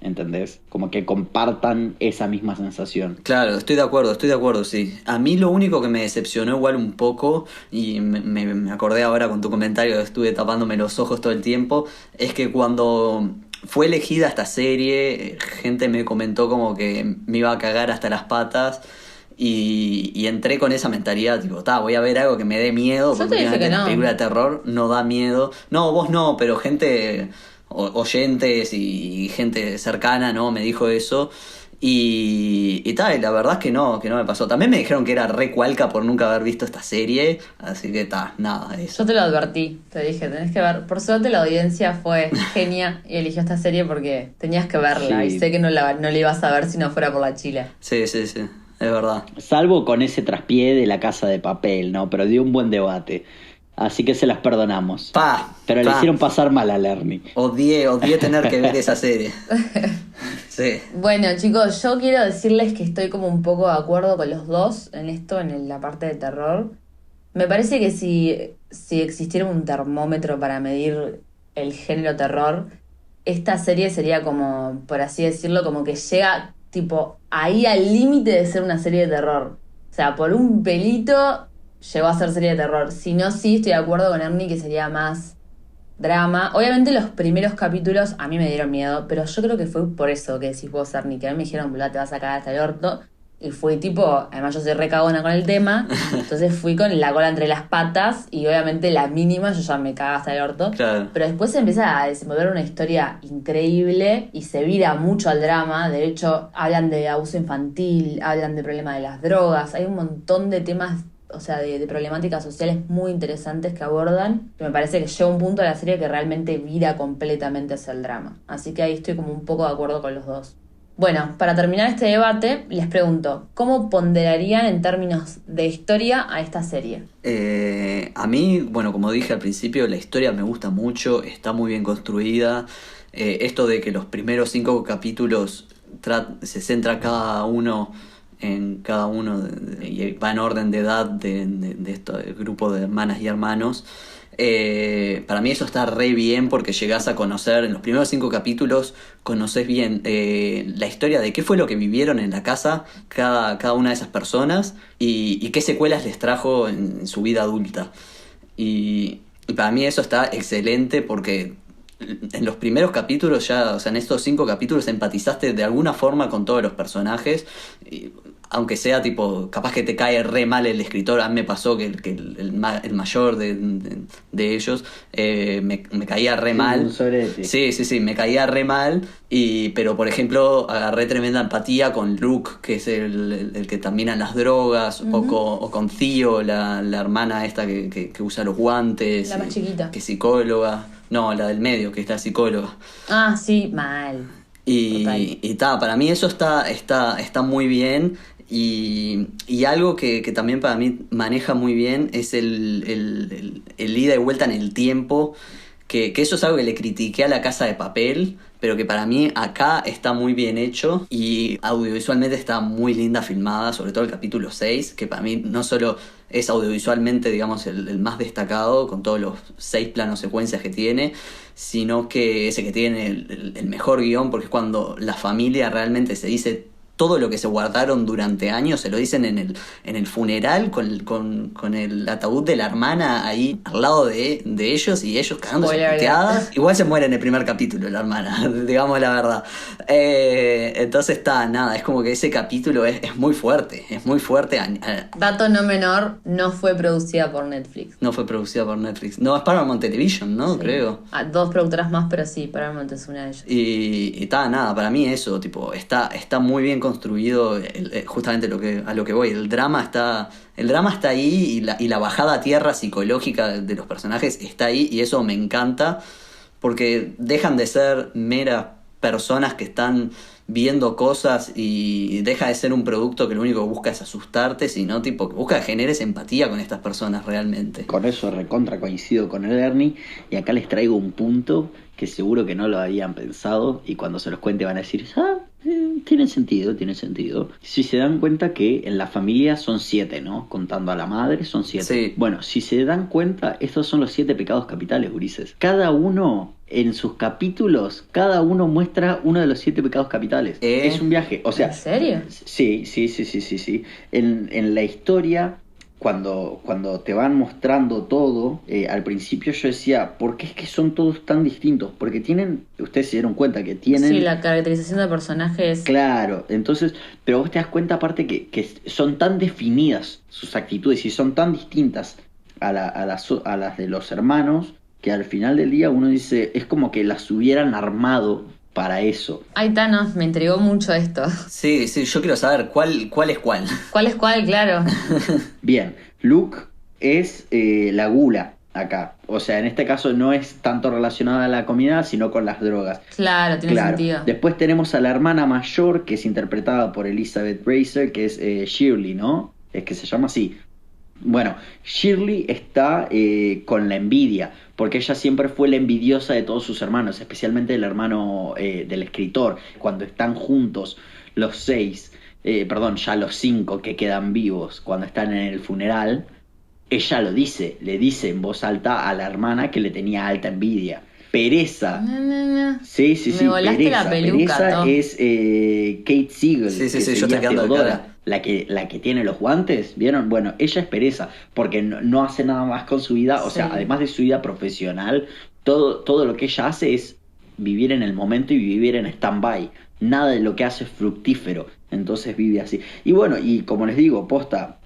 ¿Entendés? Como que compartan esa misma sensación. Claro, estoy de acuerdo, sí. A mí lo único que me decepcionó igual un poco, y me acordé ahora con tu comentario, estuve tapándome los ojos todo el tiempo, es que cuando fue elegida esta serie, gente me comentó como que me iba a cagar hasta las patas. Y entré con esa mentalidad, tipo, voy a ver algo que me dé miedo, Yo te porque dije que la no. película de terror no da miedo. No, vos no, pero gente, oyentes y gente cercana, ¿no? Me dijo eso. Y la verdad es que no me pasó. También me dijeron que era re cualca por nunca haber visto esta serie, así que nada, eso. Yo te lo advertí, te dije, tenés que ver. Por suerte la audiencia fue genia y eligió esta serie porque tenías que verla. Sí. Y sé que no la ibas a ver si no fuera por la chila. Sí, es verdad. Salvo con ese traspié de La Casa de Papel, ¿no? Pero dio un buen debate. Así que se las perdonamos. Pero le hicieron pasar mal a Lerny. Odié tener que ver esa serie. Sí. Bueno, chicos, yo quiero decirles que estoy como un poco de acuerdo con los dos en esto, en la parte de terror. Me parece que si existiera un termómetro para medir el género terror, esta serie sería como, por así decirlo, como que llega tipo ahí al límite de ser una serie de terror. O sea, por un pelito llegó a ser serie de terror. Si no, sí, estoy de acuerdo con Ernie que sería más drama. Obviamente los primeros capítulos a mí me dieron miedo, pero yo creo que fue por eso que decís vos, Ernie, que a mí me dijeron, boludo, te vas a cagar hasta el orto. Y fui tipo, además yo soy re cagona con el tema, entonces fui con la cola entre las patas y obviamente la mínima yo ya me cagaba hasta el orto. Claro. Pero después se empieza a desenvolver una historia increíble y se vira mucho al drama. De hecho, hablan de abuso infantil, hablan de problema de las drogas, hay un montón de temas, o sea, de problemáticas sociales muy interesantes que abordan. Que me parece que llega un punto de la serie que realmente vira completamente hacia el drama. Así que ahí estoy como un poco de acuerdo con los dos. Bueno, para terminar este debate, les pregunto, ¿cómo ponderarían en términos de historia a esta serie? A mí, bueno, como dije al principio, la historia me gusta mucho, está muy bien construida. Esto de que los primeros 5 capítulos se centra cada uno en cada uno y va en orden de edad de este grupo de hermanas y hermanos. Para mí eso está re bien porque llegás a conocer, en los primeros 5 capítulos conoces bien la historia de qué fue lo que vivieron en la casa cada una de esas personas y qué secuelas les trajo en su vida adulta. Y para mí eso está excelente porque en los primeros capítulos ya, o sea, en estos 5 capítulos empatizaste de alguna forma con todos los personajes, aunque sea tipo, capaz que te cae re mal el escritor. A mí me pasó que el mayor de ellos me caía re mal. Sí, me caía re mal. Pero por ejemplo, agarré tremenda empatía con Luke, que es el que termina en las drogas, o con Theo, la hermana esta que usa los guantes. La más chiquita. Que es psicóloga. No, la del medio, que está psicóloga. Ah, sí, mal. Y para mí eso está muy bien. Y algo que también para mí maneja muy bien es el ida y vuelta en el tiempo, que eso es algo que le critiqué a La Casa de Papel, pero que para mí acá está muy bien hecho y audiovisualmente está muy linda filmada, sobre todo el capítulo 6, que para mí no solo es audiovisualmente, digamos, el más destacado, con todos los 6 planos secuencias que tiene, sino que ese que tiene el mejor guión, porque es cuando la familia realmente se dice todo lo que se guardaron durante años, se lo dicen en el funeral con el ataúd de la hermana ahí al lado de ellos y ellos cagándose puteadas. Igual se muere en el primer capítulo la hermana, digamos la verdad. Entonces es como que ese capítulo es muy fuerte, Dato no menor, no fue producida por Netflix. No fue producida por Netflix. No, es Paramount Television, ¿no? Sí. Creo. 2 productoras más, pero sí, Paramount es una de ellas. Y para mí eso, tipo, está muy bien construido, justamente a lo que voy. El drama está ahí y la bajada a tierra psicológica de los personajes está ahí, y eso me encanta porque dejan de ser meras personas que están viendo cosas y deja de ser un producto que lo único que busca es asustarte, sino tipo que busca que generes empatía con estas personas realmente. Con eso recontra coincido con el Ernie, y acá les traigo un punto que seguro que no lo habían pensado, y cuando se los cuente van a decir, tiene sentido, tiene sentido. Si se dan cuenta que en la familia son 7, ¿no? Contando a la madre son 7. Sí. Bueno, si se dan cuenta, estos son los 7 pecados capitales, gurises. Cada uno, en sus capítulos, cada uno muestra uno de los 7 pecados capitales. Es un viaje, o sea... ¿En serio? Sí. En la historia... Cuando te van mostrando todo, al principio yo decía, ¿por qué es que son todos tan distintos? Porque ustedes se dieron cuenta que tienen... Sí, la caracterización de personajes. Claro, entonces, pero vos te das cuenta aparte que son tan definidas sus actitudes y son tan distintas a las de los hermanos, que al final del día uno dice, es como que las hubieran armado para eso. Ay, Thanos, me intrigó mucho esto. Sí, yo quiero saber cuál es cuál. ¿Cuál es cuál? Claro. Bien, Luke es la gula acá. O sea, en este caso no es tanto relacionada a la comida, sino con las drogas. Claro, tiene sentido. Después tenemos a la hermana mayor, que es interpretada por Elizabeth Bracer, que es Shirley, ¿no? Es que se llama así. Bueno, Shirley está con la envidia, porque ella siempre fue la envidiosa de todos sus hermanos, especialmente el hermano del escritor. Cuando están juntos los 6, ya los 5 que quedan vivos, cuando están en el funeral, ella le dice en voz alta a la hermana que le tenía alta envidia. Pereza. No. Sí, Me volaste Pereza. la peluca, Pereza Tom. es Kate Siegel, Sí, que yo sería estoy quedando de Teodora, cara. la que tiene los guantes, ¿vieron? Bueno, ella es Pereza, porque no hace nada más con su vida, o sea, Sí. además de su vida profesional, todo lo que ella hace es vivir en el momento y vivir en stand-by. Nada de lo que hace es fructífero, entonces vive así. Y bueno, y como les digo, posta,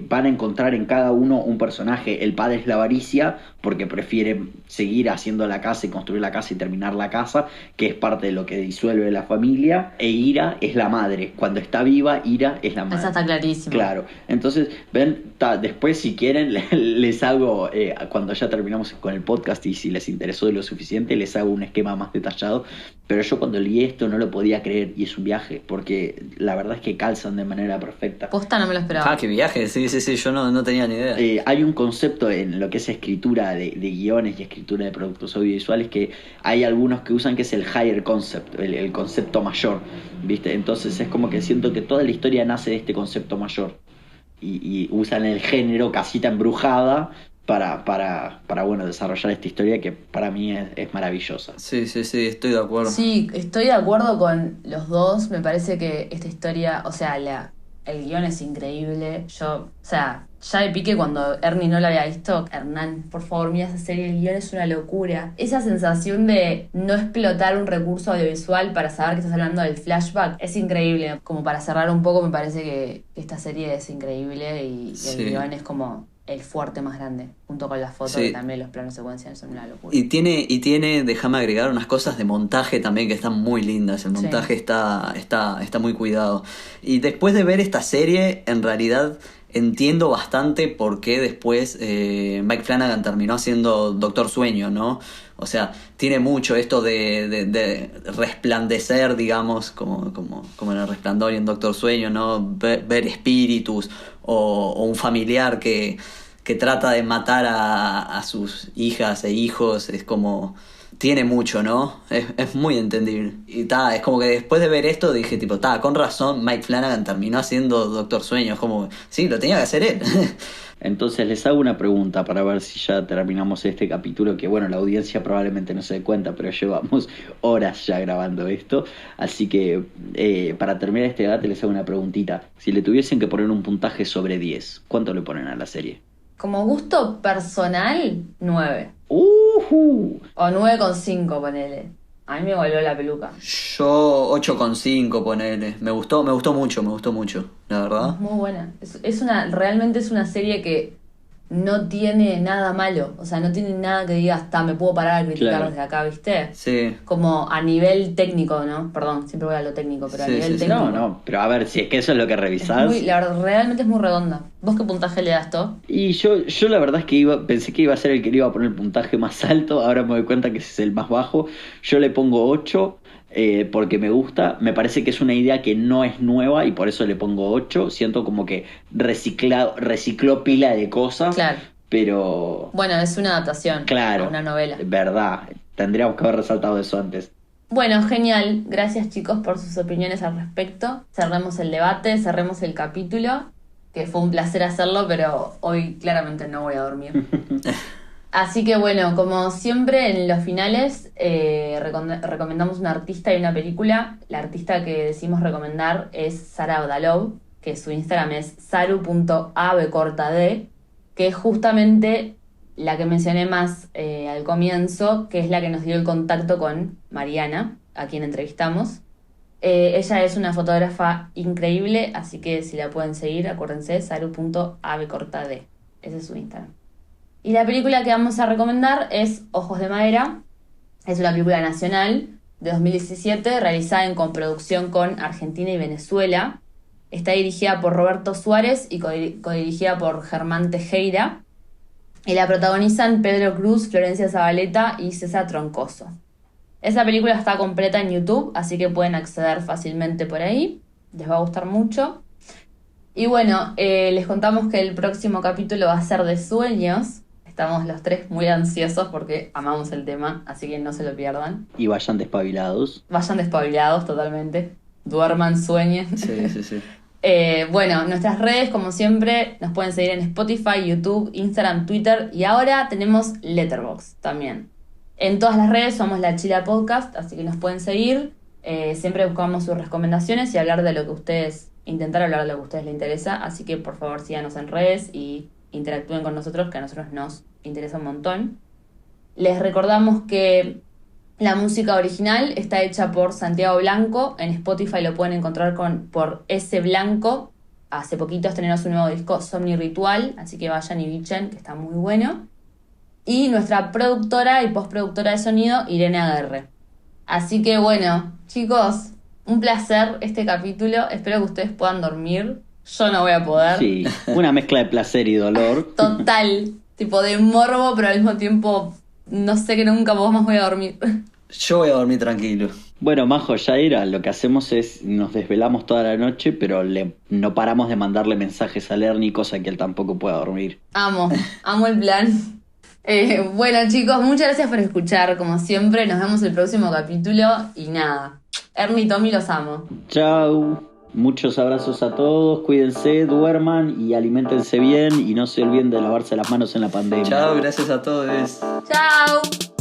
van a encontrar en cada uno un personaje. El padre es la avaricia, porque prefiere seguir haciendo la casa y construir la casa y terminar la casa, que es parte de lo que disuelve la familia. E Ira es la madre. Cuando está viva, Ira es la madre. Esa está clarísima. Claro, entonces, ven, después si quieren les hago, cuando ya terminamos con el podcast y si les interesó de lo suficiente, les hago un esquema más detallado, pero yo cuando leí esto no lo podía creer, y es un viaje, porque la verdad es que calzan de manera perfecta. Posta no me lo esperaba. Qué viaje, sí, yo no tenía ni idea. Hay un concepto en lo que es escritura de guiones y escritura de productos audiovisuales, que hay algunos que usan, que es el higher concept, el concepto mayor, ¿viste? Entonces es como que siento que toda la historia nace de este concepto mayor, y usan el género casita embrujada para bueno, desarrollar esta historia que para mí es maravillosa. Sí, estoy de acuerdo. Sí, estoy de acuerdo con los dos. Me parece que esta historia, o sea, el guión es increíble. Ya de pique cuando Ernie no la había visto, Hernán, por favor, mira esa serie, el guión es una locura. Esa sensación de no explotar un recurso audiovisual para saber que estás hablando del flashback es increíble. Como para cerrar un poco, me parece que esta serie es increíble y Sí. el guión es como el fuerte más grande, junto con las fotos, Sí. que también los planos secuenciales son una locura. Y tiene, déjame agregar unas cosas de montaje también que están muy lindas. El montaje está muy cuidado. Y después de ver esta serie, en realidad entiendo bastante por qué después Mike Flanagan terminó haciendo Doctor Sueño, ¿no? O sea, tiene mucho esto de resplandecer, digamos, como en El Resplandor y en Doctor Sueño, ¿no? Ver espíritus o un familiar que trata de matar a sus hijas e hijos. Es como... Tiene mucho, ¿no? Es muy entendible. Y es como que después de ver esto dije, tipo, con razón Mike Flanagan terminó haciendo Doctor Sueño. Es como, sí, lo tenía que hacer él. Entonces les hago una pregunta para ver si ya terminamos este capítulo, que bueno, la audiencia probablemente no se dé cuenta, pero llevamos horas ya grabando esto. Así que para terminar este debate les hago una preguntita. Si le tuviesen que poner un puntaje sobre 10, ¿cuánto le ponen a la serie? Como gusto personal, 9. ¡Ujú! O 9,5, ponele. A mí me volvió la peluca. Yo 8,5 ponele. Me gustó mucho, la verdad. Es muy buena. Realmente es una serie que no tiene nada malo. O sea, no tiene nada que digas, me puedo parar a criticar Claro. desde acá, ¿viste? Sí. Como a nivel técnico, ¿no? Perdón, siempre voy a lo técnico, pero a Sí, nivel sí, sí. técnico. No, pero a ver, si es que eso es lo que Es revisás. la verdad, realmente es muy redonda. ¿Vos qué puntaje le das, To? Y yo la verdad es que pensé que iba a ser el que le iba a poner el puntaje más alto, ahora me doy cuenta que ese es el más bajo. Yo le pongo 8 porque me gusta, me parece que es una idea que no es nueva y por eso le pongo 8. Siento como que recicló pila de cosas, Claro. pero Bueno, es una adaptación claro, a una novela. verdad, tendríamos que haber resaltado eso antes. Bueno, genial. Gracias, chicos, por sus opiniones al respecto. Cerremos el debate, cerremos el capítulo, que fue un placer hacerlo, pero hoy claramente no voy a dormir. Así que bueno, como siempre en los finales recomendamos una artista y una película. La artista que decimos recomendar es Sara Badalov, que su Instagram es saru.abcortad, que es justamente la que mencioné más al comienzo, que es la que nos dio el contacto con Mariana, a quien entrevistamos. Ella es una fotógrafa increíble, así que si la pueden seguir, acuérdense, saru.abcortad. Ese es su Instagram. Y la película que vamos a recomendar es Ojos de Madera. Es una película nacional de 2017, realizada en coproducción con Argentina y Venezuela. Está dirigida por Roberto Suárez y codirigida por Germán Tejera. Y la protagonizan Pedro Cruz, Florencia Zabaleta y César Troncoso. Esa película está completa en YouTube, así que pueden acceder fácilmente por ahí. Les va a gustar mucho. Y bueno, les contamos que el próximo capítulo va a ser de sueños. Estamos los tres muy ansiosos porque amamos el tema, así que no se lo pierdan. Y vayan despabilados. Vayan despabilados totalmente. Duerman, sueñen. Sí, sí, sí. Bueno, nuestras redes, como siempre, nos pueden seguir en Spotify, YouTube, Instagram, Twitter y ahora tenemos Letterboxd también. En todas las redes somos La Chila Podcast, así que nos pueden seguir. Siempre buscamos sus recomendaciones y intentar hablar de lo que a ustedes les interesa. Así que por favor síganos en redes y interactúen con nosotros, que a nosotros nos interesa un montón. Les recordamos que la música original está hecha por Santiago Blanco. En Spotify lo pueden encontrar por S Blanco. Hace poquito estrenó su nuevo disco Somni Ritual, así que vayan y bichen, que está muy bueno. Y nuestra productora y postproductora de sonido, Irene Aguerre. Así que bueno, chicos, un placer este capítulo. Espero que ustedes puedan dormir. Yo no voy a poder. Sí, una mezcla de placer y dolor. Total, tipo de morbo, pero al mismo tiempo no sé que nunca más voy a dormir. Yo voy a dormir tranquilo. Bueno, Majo, ya era, lo que hacemos es, nos desvelamos toda la noche, pero no paramos de mandarle mensajes a Lerny, cosa que él tampoco pueda dormir. Amo el plan. Bueno, chicos, muchas gracias por escuchar, como siempre. Nos vemos el próximo capítulo y nada. Ernie y Tommy los amo. Chau, muchos abrazos a todos, cuídense, duerman y aliméntense bien y no se olviden de lavarse las manos en la pandemia. Chao, gracias a todos. Chao.